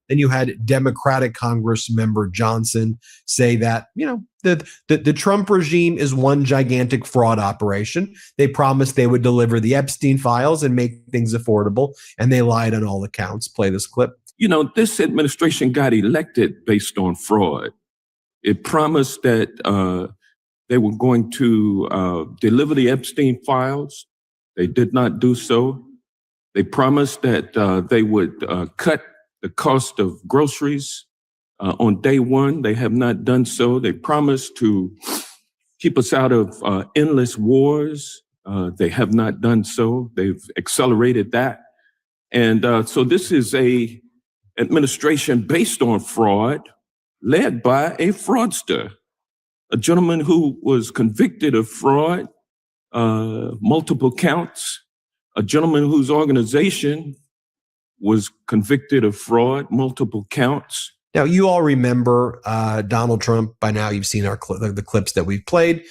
Then you had Democratic Congress member Johnson say that, the Trump regime is one gigantic fraud operation. They promised they would deliver the Epstein files and make things affordable, and they lied on all accounts. Play this clip. This administration got elected based on fraud. It promised that they were going to deliver the Epstein files. They did not do so. They promised that they would cut the cost of groceries on day one. They have not done so. They promised to keep us out of endless wars. They have not done so. They've accelerated that. And so this is a administration based on fraud, led by a fraudster, a gentleman who was convicted of fraud, multiple counts, a gentleman whose organization was convicted of fraud, multiple counts. Now, you all remember Donald Trump. By now, you've seen the clips that we've played.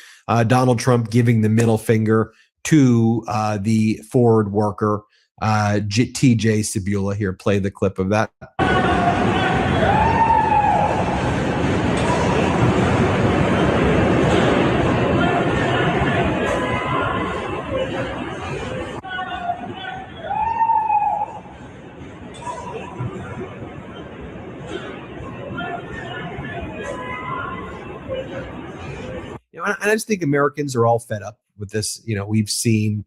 Donald Trump giving the middle finger to the Ford worker, TJ Sabula. Here, play the clip of that. And I just think Americans are all fed up with this. We've seen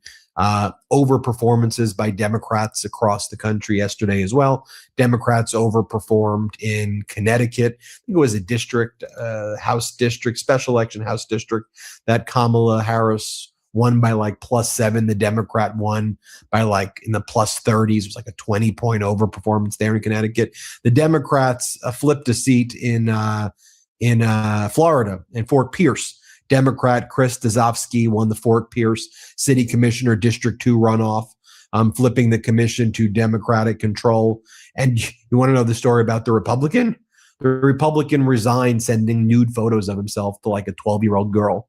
over performances by Democrats across the country yesterday as well. Democrats overperformed in Connecticut. I think it was a district, House district, special election House district that Kamala Harris won by like +7. The Democrat won by like in the +30s. It was like a 20-point overperformance there in Connecticut. The Democrats flipped a seat in Florida, in Fort Pierce. Democrat Chris Dazowski won the Fort Pierce City Commissioner District 2 runoff, flipping the commission to Democratic control. And you want to know the story about the Republican? The Republican resigned, sending nude photos of himself to like a 12-year-old girl.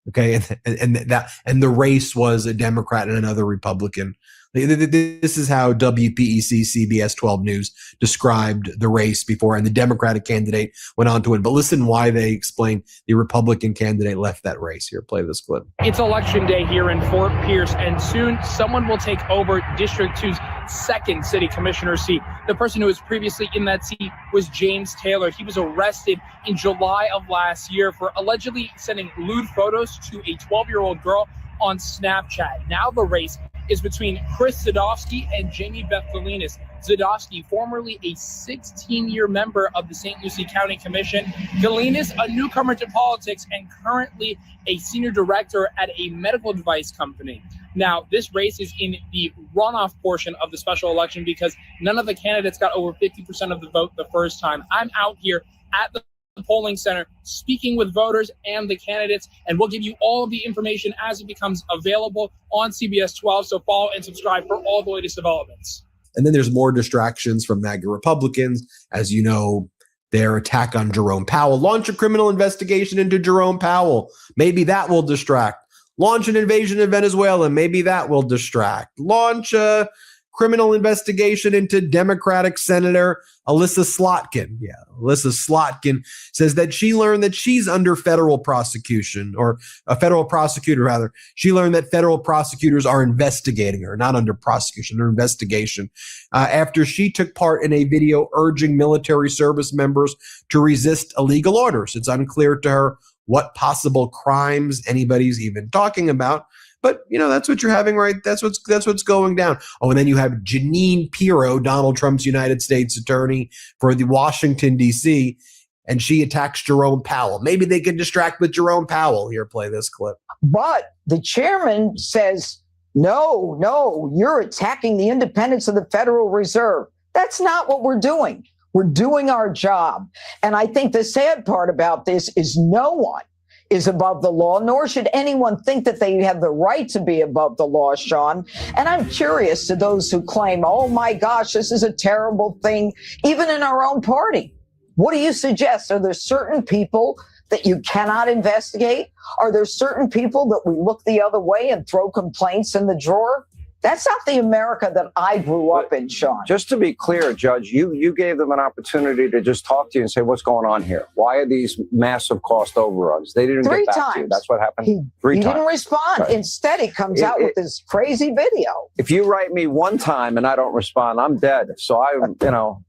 Okay, and the race was a Democrat and another Republican. This is how WPEC CBS 12 News described the race before, and the Democratic candidate went on to win. But listen why they explain the Republican candidate left that race. Here, play this clip. It's election day here in Fort Pierce, and soon someone will take over District 2's second city commissioner seat. The person who was previously in that seat was James Taylor. He was arrested in July of last year for allegedly sending lewd photos to a 12-year-old girl on Snapchat. Now the race is between Chris Zadowski and Jamie Beth Galinas. Zadowski, formerly a 16-year member of the St. Lucie County Commission. Galinas, a newcomer to politics and currently a senior director at a medical device company. Now, this race is in the runoff portion of the special election because none of the candidates got over 50% of the vote the first time. I'm out here at the polling center speaking with voters and the candidates, and we'll give you all of the information as it becomes available on CBS 12. So follow and subscribe for all the latest developments. And then there's more distractions from MAGA Republicans. As you know, their attack on Jerome Powell. Launch a criminal investigation into Jerome Powell. Maybe that will distract. Launch an invasion of Venezuela. Maybe that will distract. Launch a criminal investigation into Democratic Senator Alyssa Slotkin. Yeah, Alyssa Slotkin says that she learned that she's under federal prosecution, or a federal prosecutor rather. She learned that federal prosecutors are investigating her, not under prosecution, or investigation, after she took part in a video urging military service members to resist illegal orders. It's unclear to her what possible crimes anybody's even talking about. But, that's what you're having, right? That's what's going down. Oh, and then you have Jeanine Pirro, Donald Trump's United States attorney for the Washington, D.C., and she attacks Jerome Powell. Maybe they can distract with Jerome Powell. Here, play this clip. But the chairman says, no, you're attacking the independence of the Federal Reserve. That's not what we're doing. We're doing our job. And I think the sad part about this is no one is above the law, nor should anyone think that they have the right to be above the law, Sean. And I'm curious to those who claim, oh my gosh, this is a terrible thing, even in our own party. What do you suggest? Are there certain people that you cannot investigate? Are there certain people that we look the other way and throw complaints in the drawer? That's not the America that I grew up in, Sean. Just to be clear, Judge, you gave them an opportunity to just talk to you and say, what's going on here? Why are these massive cost overruns? They didn't get back to you. That's what happened. He didn't respond. Right. Instead, he comes out with this crazy video. If you write me one time and I don't respond, I'm dead. So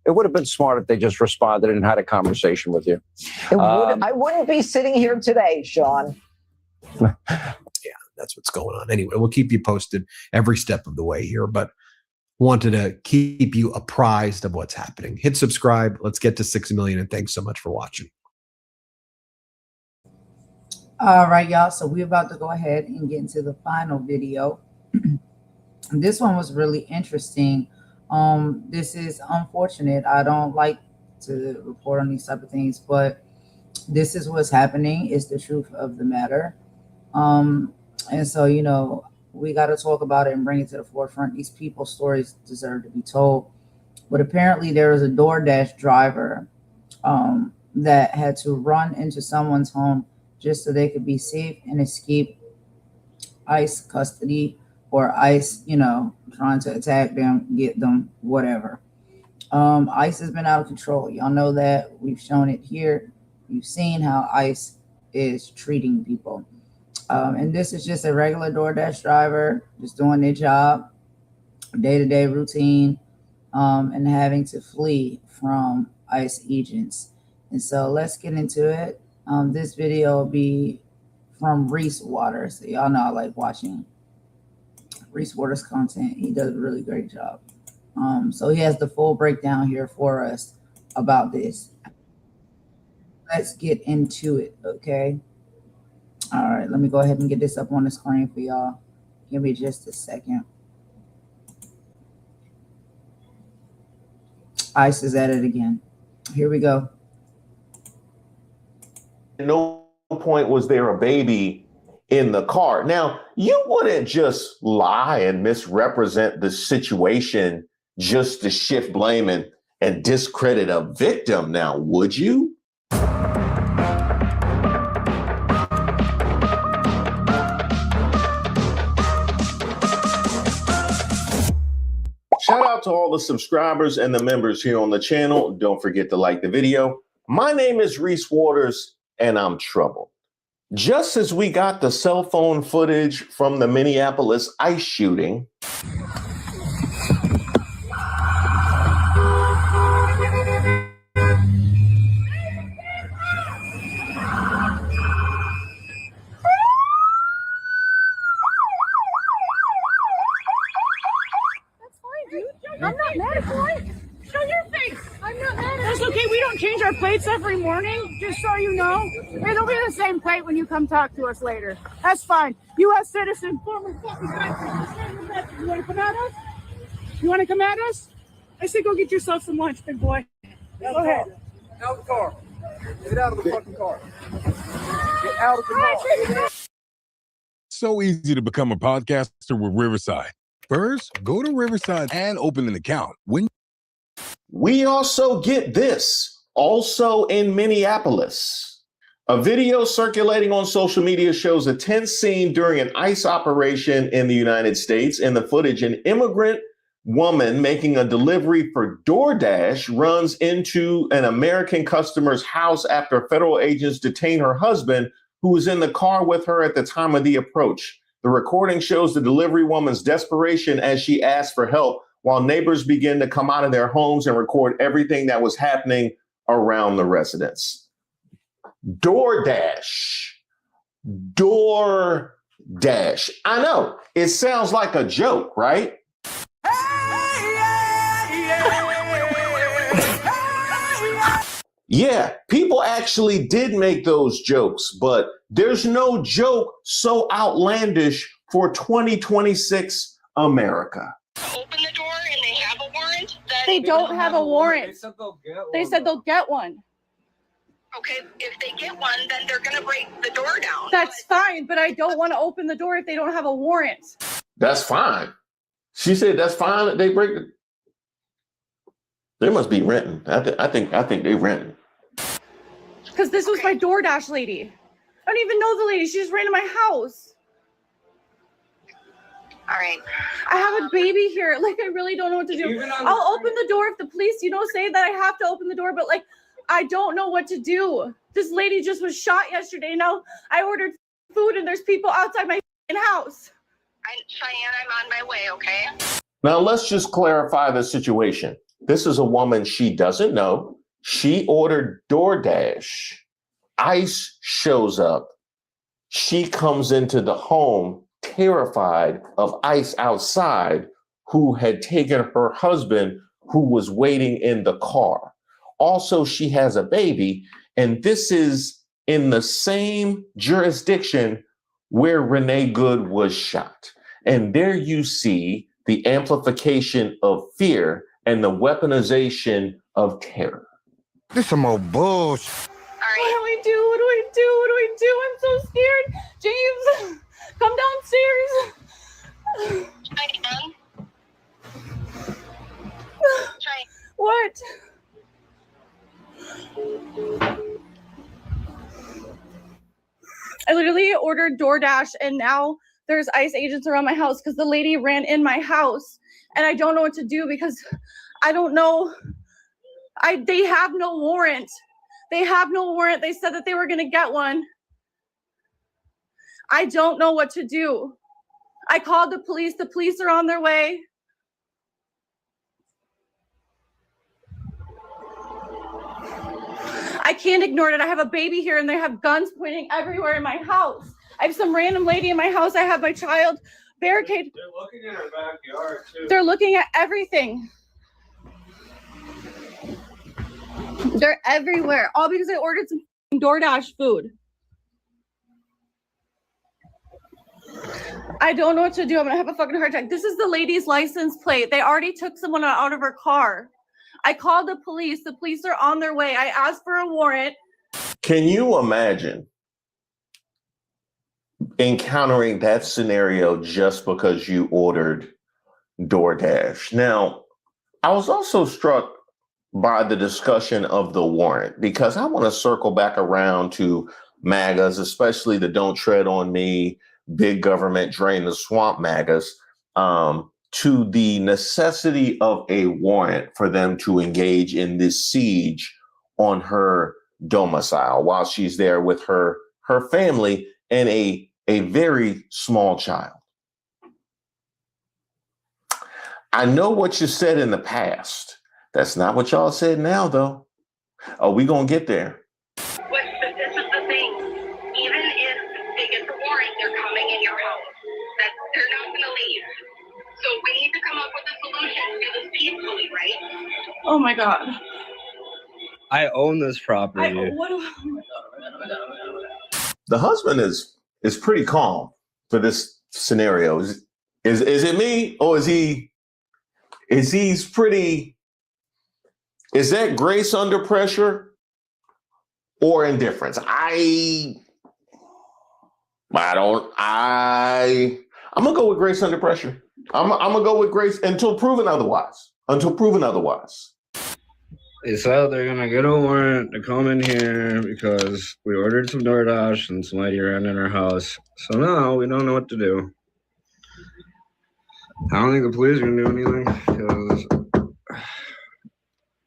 it would have been smart if they just responded and had a conversation with you. I wouldn't be sitting here today, Sean. That's what's going on. Anyway, we'll keep you posted every step of the way here, but wanted to keep you apprised of what's happening. Hit subscribe. Let's get to 6 million, and thanks so much for watching. All right, y'all. So we're about to go ahead and get into the final video. This one was really interesting. This is unfortunate. I don't like to report on these type of things, but this is what's happening. It's the truth of the matter. And so, we got to talk about it and bring it to the forefront. These people's stories deserve to be told. But apparently there is a DoorDash driver that had to run into someone's home just so they could be safe and escape ICE custody or ICE, trying to attack them, get them, whatever. ICE has been out of control. Y'all know that. We've shown it here. You've seen how ICE is treating people. And this is just a regular DoorDash driver just doing their job, day-to-day routine, and having to flee from ICE agents. And so let's get into it. This video will be from Reese Waters. So y'all know I like watching Reese Waters content. He does a really great job. So he has the full breakdown here for us about this. Let's get into it, okay? All right, let me go ahead and get this up on the screen for y'all. Give me just a second. ICE is at it again. Here we go. At no point was there a baby in the car. Now, you wouldn't just lie and misrepresent the situation just to shift blame and discredit a victim now, would you? Shout out to all the subscribers and the members here on the channel. Don't forget to like the video. My name is Reese Waters, and I'm troubled. Just as we got the cell phone footage from the Minneapolis ICE shooting, I'm not mad at you. Show your face. I'm not mad at you. That's okay. We don't change our plates every morning, just so you know. It'll be the same plate when you come talk to us later. That's fine. U.S. citizen, former fucking country. You want to come at us? You want to come at us? I say go get yourself some lunch, big boy. Go ahead. Out of the car. Get out of the fucking car. Get out of the car. So easy to become a podcaster with Riverside. First, go to Riverside and open an account. We also get this, also in Minneapolis. A video circulating on social media shows a tense scene during an ICE operation in the United States. In the footage, an immigrant woman making a delivery for DoorDash runs into an American customer's house after federal agents detain her husband, who was in the car with her at the time of the approach. The recording shows the delivery woman's desperation as she asked for help, while neighbors begin to come out of their homes and record everything that was happening around the residence. DoorDash. DoorDash. I know, it sounds like a joke, right? Yeah, people actually did make those jokes, but there's no joke so outlandish for 2026 America. Open the door and they have a warrant? They don't have a warrant. They said they'll get one. Okay, if they get one, then they're going to break the door down. That's fine, but I don't want to open the door if they don't have a warrant. That's fine. She said that's fine that they break it. They must be renting. I think they renting. Because this was my DoorDash lady. I don't even know the lady. She just ran to my house. All right. I have a baby here. Like, I really don't know what to do. I'll open the door if the police, say that I have to open the door. But, I don't know what to do. This lady just was shot yesterday. Now, I ordered food and there's people outside my house. Cheyenne, I'm on my way, okay? Now, let's just clarify the situation. This is a woman she doesn't know. She ordered DoorDash. ICE shows up. She comes into the home terrified of ICE outside, who had taken her husband, who was waiting in the car. Also, she has a baby, and this is in the same jurisdiction where Renee Good was shot. And there you see the amplification of fear and the weaponization of terror. This some more bullshit. What do we do? What do we do? What do we do? I'm so scared. James, come downstairs. What? I literally ordered DoorDash, and now there's ICE agents around my house because the lady ran in my house, and I don't know what to do because I don't know. They have no warrant. They have no warrant. They said that they were going to get one. I don't know what to do. I called the police. The police are on their way. I can't ignore it. I have a baby here and they have guns pointing everywhere in my house. I have some random lady in my house. I have my child barricaded. They're looking at our backyard too. They're looking at everything. They're everywhere. All because I ordered some DoorDash food. I don't know what to do. I'm gonna have a fucking heart attack. This is the lady's license plate. They already took someone out of her car. I called the police. The police are on their way. I asked for a warrant. Can you imagine encountering that scenario just because you ordered DoorDash? Now, I was also struck by the discussion of the warrant because I want to circle back around to MAGAs, especially the Don't Tread on Me, Big Government, Drain the Swamp MAGAs, to the necessity of a warrant for them to engage in this siege on her domicile while she's there with her family and a very small child. I know what you said in the past. That's not what y'all said now, though. Oh, we gonna get there. But this is the thing. Even if they get the warrant, they're coming in your house. That they're not gonna leave. So we need to come up with a solution to do this peacefully, right? Oh my God. I own this property. The husband is pretty calm for this scenario. Is it me or is he's pretty? Is that grace under pressure or indifference? I'm gonna go with grace under pressure. I'm gonna go with grace until proven otherwise. They said they're gonna get a warrant to come in here because we ordered some DoorDash and somebody ran in our house. So now we don't know what to do. I don't think the police are gonna do anything because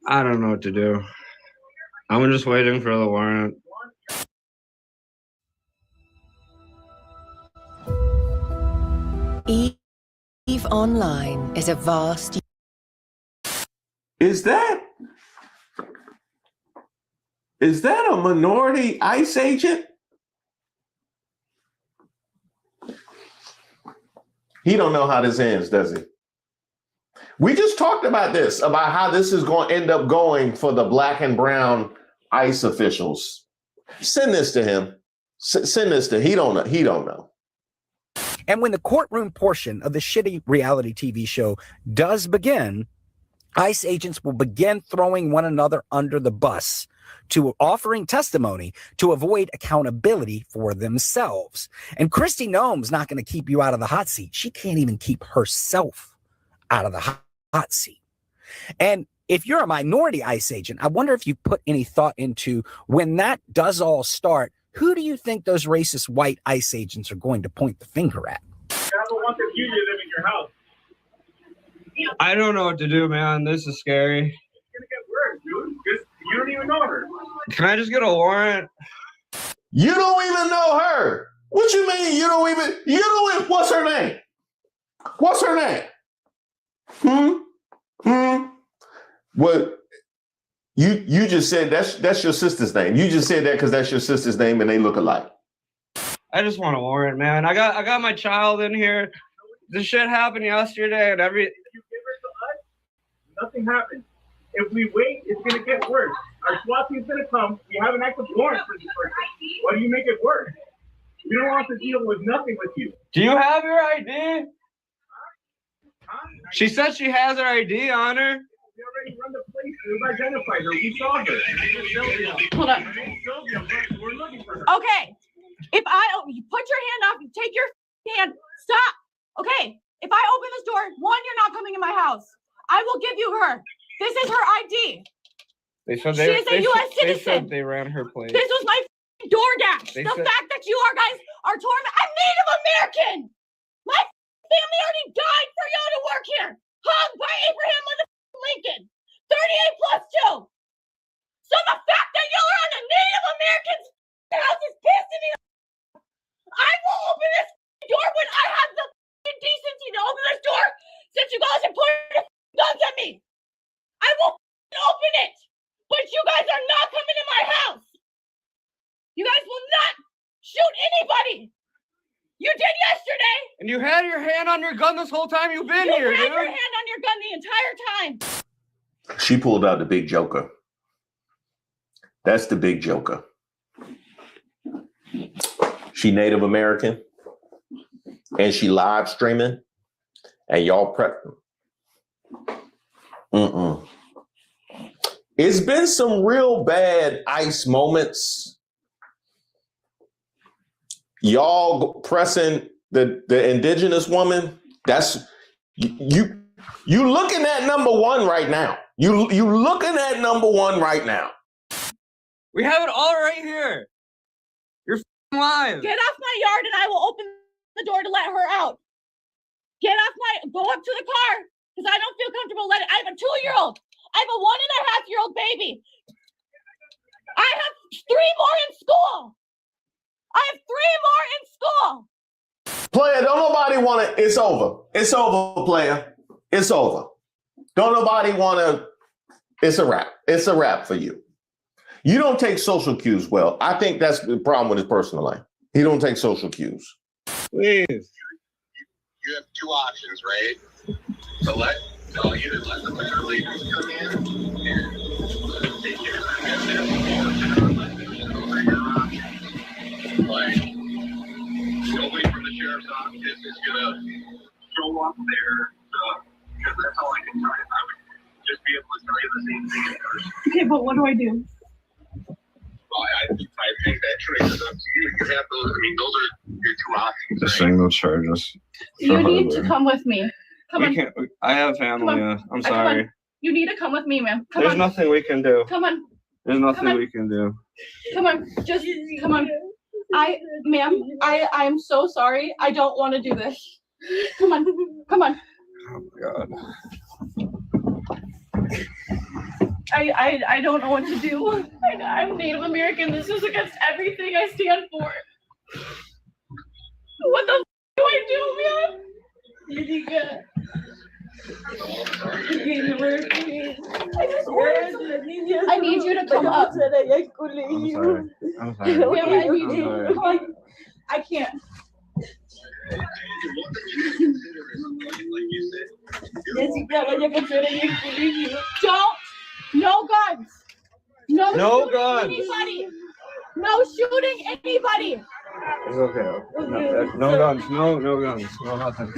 I don't know what to do. I'm just waiting for the warrant. EVE Online is a vast... Is that a minority ICE agent? He don't know how this ends, does he? We just talked about this, about how this is going to end up going for the black and brown ICE officials. Send this to him. Send this to him. He don't know. He don't know. And when the courtroom portion of the shitty reality TV show does begin, ICE agents will begin throwing one another under the bus to offering testimony to avoid accountability for themselves. And Kristi Noem's not going to keep you out of the hot seat. She can't even keep herself out of the hot seat. And if you're a minority ICE agent, I wonder if you put any thought into when that does all start, who do you think those racist white ICE agents are going to point the finger at? I don't know what to do, man. This is scary. It's gonna get worse, dude. You don't even know her. Can I just get a warrant? You don't even know her. What you mean? You don't even. What's her name? What's her name? What? You just said that's your sister's name. You just said that because that's your sister's name and they look alike. I just want a warrant, man. I got my child in here. This shit happened yesterday, and If you give her to us, nothing happens. If we wait, it's gonna get worse. Our SWAT team's gonna come. We have an active warrant for this person. Why do you make it worse? We don't want to deal with nothing with you. Do you have your ID? She said she has her ID on her. We already run the place. We've identified her. We saw her. Hold on. We're looking for her. Okay. If you put your hand up, you take your hand, stop. Okay. If I open this door, one, you're not coming in my house. I will give you her. This is her ID. They said She is a U.S. They citizen. said they ran her place. This was my DoorDash. They The said- fact that you guys are tormenting. I'm Native American. My family already died for y'all to work here. Hung by Abraham Lincoln. 38 plus 2. So the fact that y'all are on the Native Americans' house is pissing me off. I will open this door when I have the decency to open this door since you guys have pointed guns at me. I will open it. But you guys are not coming to my house. You guys will not shoot anybody. You did yesterday. And you had your hand on your gun this whole time you've been here, You had dude. your hand on your gun the entire time. She pulled out the big joker. That's the big joker. She Native American and she live streaming and y'all prep. It's been some real bad ICE moments. Y'all pressing the indigenous woman. That's you looking at number one right now. You looking at number one right now. We have it all right here. You're live. Get off my yard and I will open the door to let her out. Go up to the car because I don't feel comfortable letting. I have a 2-year-old. I have a 1.5-year-old baby. I have 3 more in school. Player, don't nobody want to. It's over. It's over, player. It's over. Don't nobody want to. It's a wrap. It's a wrap for you. You don't take social cues well. I think that's the problem with his personal life. He don't take social cues. Please. You have 2 options, right? So either let the better leaders come in and take care of them, or let them over your options. Like, nobody from the sheriff's office is gonna show up there, because that's all I can tell you. I would just be able to tell you the same thing in person. Okay, but what do I do? I think that triggers up to you. You have those. I mean, those are your 2 options. The single charges. You need to come with me. Come on. I have family. I'm sorry. Come on. You need to come with me, ma'am. Come There's on. nothing we can do. Come on. There's nothing Come on. we can do. Come on. Just come on. Ma'am, I'm so sorry. I don't want to do this. Come on. Come on. Oh my God. I don't know what to do. I'm Native American. This is against everything I stand for. What the do I do, man? I need you to come up. I'm sorry. Ma'am, I need you. Come on. I can't. Don't. No guns. No shooting guns. Anybody. No shooting anybody. It's okay. No guns. No guns. No nothing.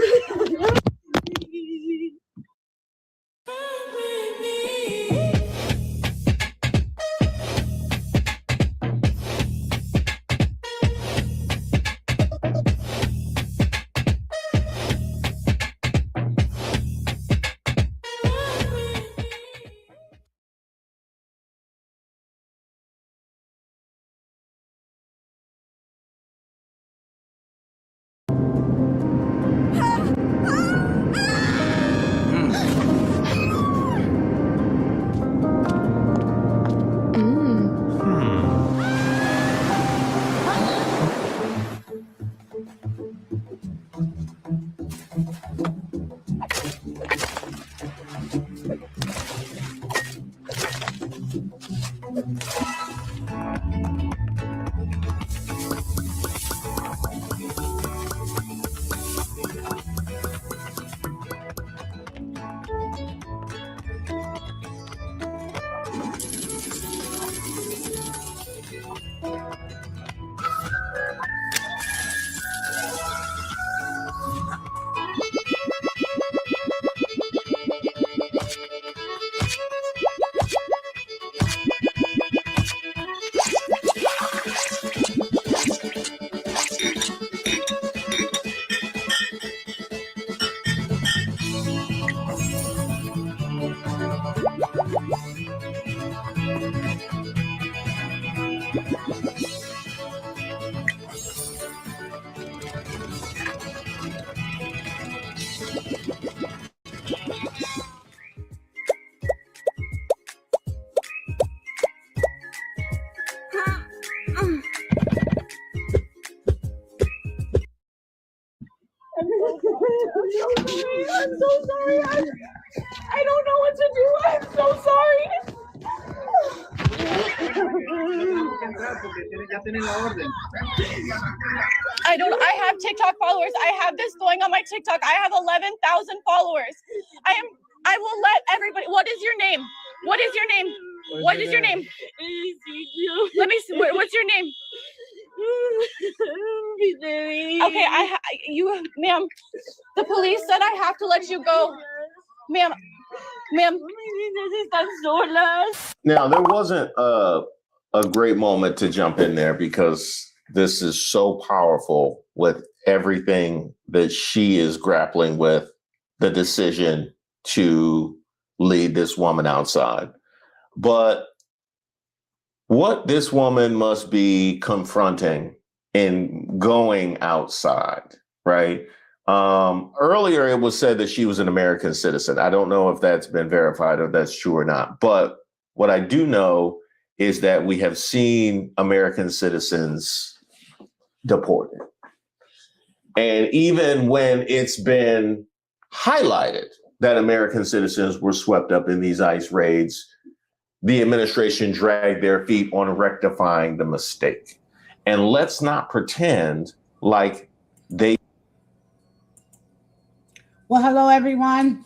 I'm so sorry. I don't know what to do. I'm so sorry. I have TikTok followers. I have this going on my TikTok. I have 11,000 followers. I will let everybody. What is your name? What is your name? What is your name? Let me see. What's your name? Okay, ma'am. The police said I have to let you go, ma'am. Now, there wasn't a great moment to jump in there because this is so powerful with everything that she is grappling with, the decision to lead this woman outside. But what this woman must be confronting in going outside, right? Earlier, it was said that she was an American citizen. I don't know if that's been verified or if that's true or not. But what I do know is that we have seen American citizens deported. And even when it's been highlighted that American citizens were swept up in these ICE raids, the administration dragged their feet on rectifying the mistake. And let's not pretend like they. Well, hello, everyone.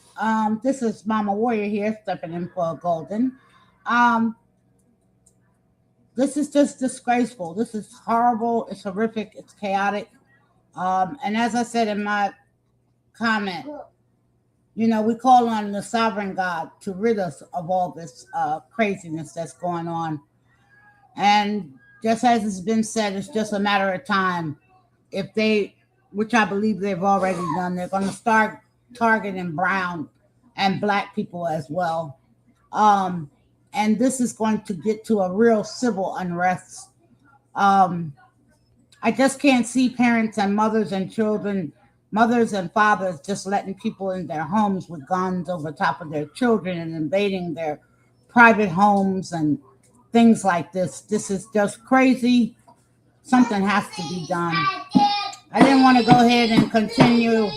This is Mama Warrior here, stepping in for Golden. This is just disgraceful. This is horrible. It's horrific. It's chaotic. And as I said in my comment, you know, we call on the sovereign God to rid us of all this craziness that's going on. And just as it's been said, it's just a matter of time. If they, which I believe they've already done, they're going to start targeting brown and black people as well. And this is going to get to a real civil unrest. I just can't see parents and mothers and children, mothers and fathers just letting people in their homes with guns over top of their children and invading their private homes and things like this. This is just crazy. Something has to be done. I didn't want to go ahead and continue.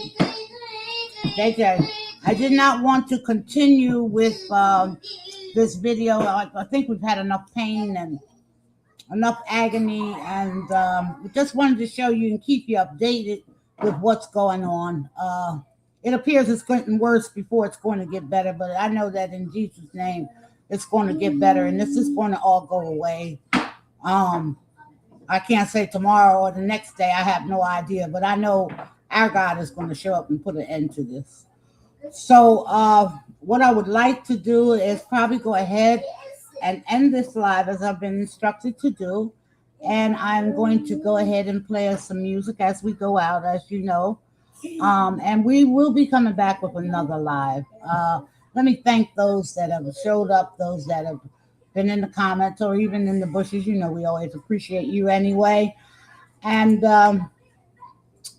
JJ, I did not want to continue with this video. I think we've had enough pain and enough agony, and we just wanted to show you and keep you updated with what's going on. It appears it's getting worse before it's going to get better, but I know that in Jesus' name, it's going to get better, and this is going to all go away. I can't say tomorrow or the next day. I have no idea, but I know our God is going to show up and put an end to this. So what I would like to do is probably go ahead and end this live as I've been instructed to do. And I'm going to go ahead and play us some music as we go out, as you know. And we will be coming back with another live. Let me thank those that have showed up, those that have been in the comments or even in the bushes. You know, we always appreciate you anyway. And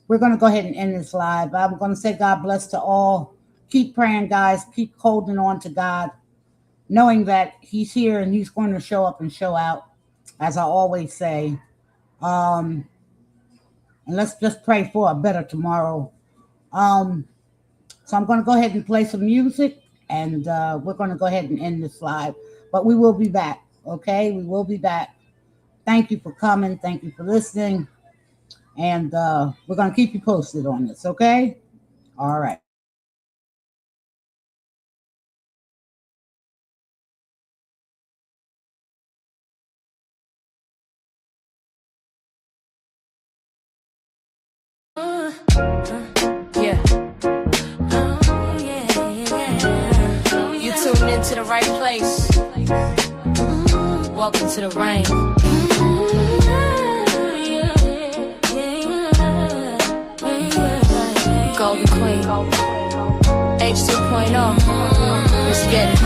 we're going to go ahead and end this live. I'm going to say God bless to all. Keep praying, guys. Keep holding on to God, knowing that he's here and he's going to show up and show out, as I always say. And let's just pray for a better tomorrow. So I'm going to go ahead and play some music, and we're going to go ahead and end this live. But we will be back, okay? We will be back. Thank you for coming. Thank you for listening. And we're going to keep you posted on this, okay? All right. You tuned into the right place. Welcome to the rain. Golden Queen. H 2.0. Let's get it.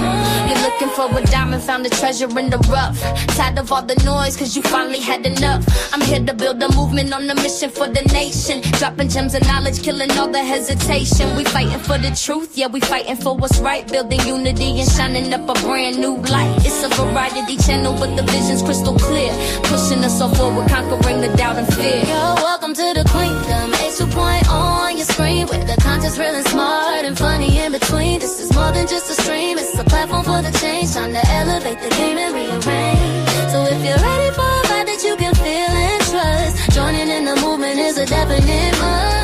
You look Looking for a diamond, found a treasure in the rough. Tired of all the noise, cause you finally had enough. I'm here to build a movement on a mission for the nation. Dropping gems of knowledge, killing all the hesitation. We fighting for the truth, yeah, we fighting for what's right. Building unity and shining up a brand new light. It's a variety channel, but the vision's crystal clear. Pushing us all forward, conquering the doubt and fear. Yo, welcome to the Queendom. A2.0 on your screen, with the content's real and smart and funny in between. This is more than just a stream, it's a platform for the change. Time to elevate the game and rearrange. So if you're ready for a vibe that you can feel and trust, joining in the movement is a definite must.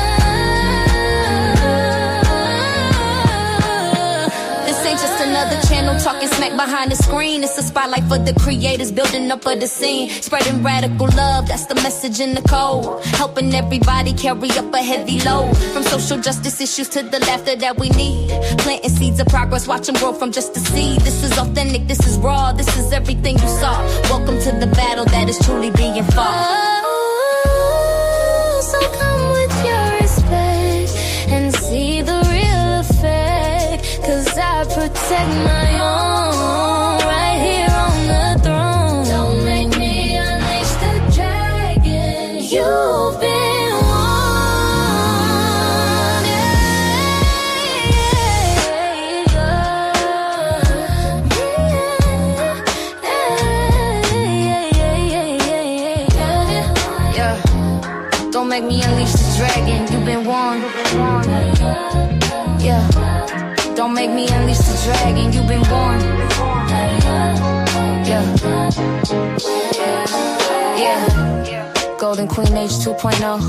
This ain't just another channel talking smack behind the screen. It's a spotlight for the creators, building up of the scene. Spreading radical love, that's the message in the code. Helping everybody carry up a heavy load. From social justice issues to the laughter that we need. Planting seeds of progress, watch them grow from just a seed. This is authentic, this is raw, this is everything you saw. Welcome to the battle that is truly being fought. Oh, so come with your respect and see the real effect. Cause I protect my own right here on the throne. Don't make me unleash the dragon. You've been warned. Yeah. Don't make me unleash the dragon. You've been warned. Yeah. Don't make me unleash the dragon, you've been warned. Yeah. Yeah. Golden Queen Age 2.0.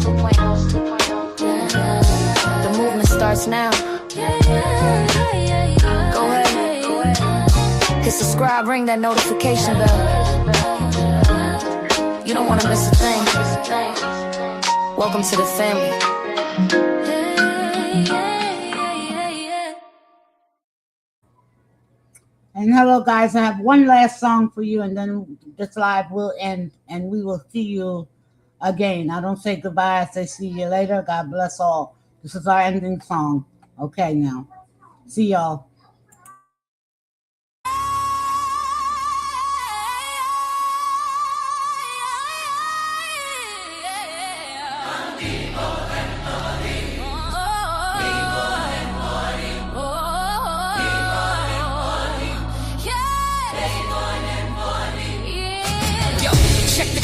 The movement starts now. Go ahead. Hit subscribe, ring that notification bell. You don't want to miss a thing. Welcome to the family. And hello, guys. I have one last song for you, and then this live will end, and we will see you again. I don't say goodbye. I say see you later. God bless all. This is our ending song. Okay, now. See y'all.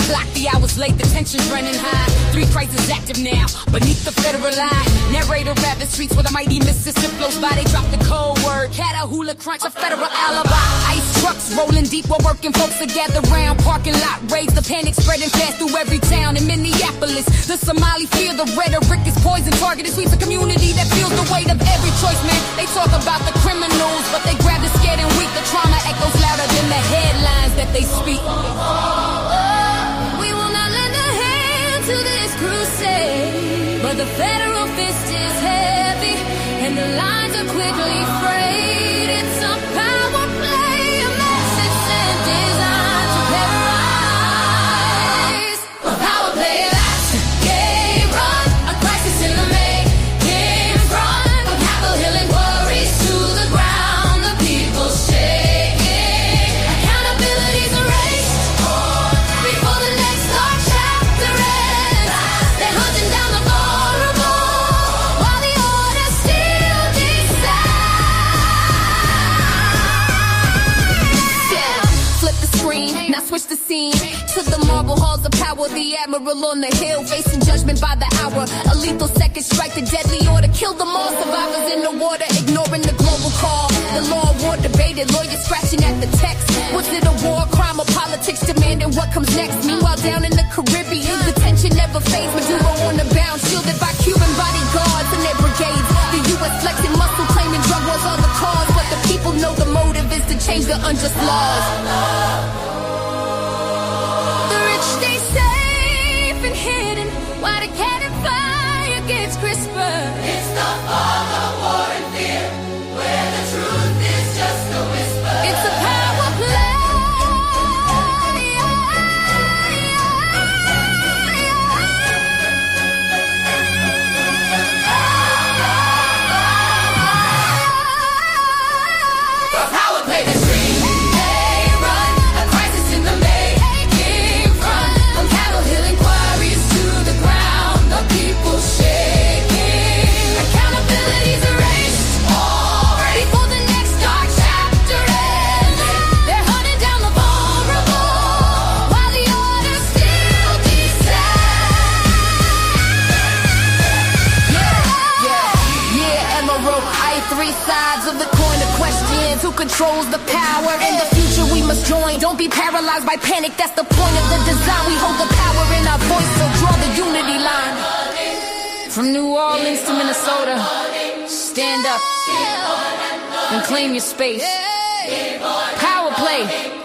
Clock, the hours late, the tension's running high. 3 crises active now, beneath the federal line. Narrator rabbit streets where the mighty Mississippi flows by. They drop the code word, Catahoula crunch, a federal alibi. Ice trucks rolling deep while working folks are gathered round. Parking lot raids, the panic spreading fast through every town. In Minneapolis, the Somali fear, the rhetoric is poison. Targeted sweeps a community that feels the weight of every choice, man. They talk about the criminals, but they grab the scared and weak. The trauma echoes louder than the headlines that they speak. To this crusade, but the federal fist is heavy and the lines are quickly frayed. It's a power play, a message sent designed to terrorize. A power play that's a game run, a crisis in the making front. From Capitol Hill inquiries to the ground, the people shaking. Accountability's erased before the next dark chapter ends. They're hunting down the vulnerable while the order still decides. Yeah. Flip the screen, now switch the scene to the marble halls of power. The admiral on the hill, facing judgment by the hour. A lethal second strike, the deadly order. Kill them all, survivors in the water, ignoring the global call. The law and war debated, lawyers scratching at the text. Was it a war, crime, or politics demanding what comes next? Meanwhile, down in the Caribbean, the tension never fades. Maduro on the bound, shielded by Cuban bodyguards and their brigades. The U.S. flexing muscle, claiming drug wars are the cause. But the people know the motive is to change the unjust laws. The rich stay safe and hidden while the cannon fire gets crisper. It's the fog of war and fear, where the truth is just a whisper. It's a power play. The power play, the stream. who controls the power. In the future we must join. Don't be paralyzed by panic, that's the point of the design. We hold the power in our voice, so draw the unity line. From New Orleans to Minnesota, stand up and claim your space. Power play.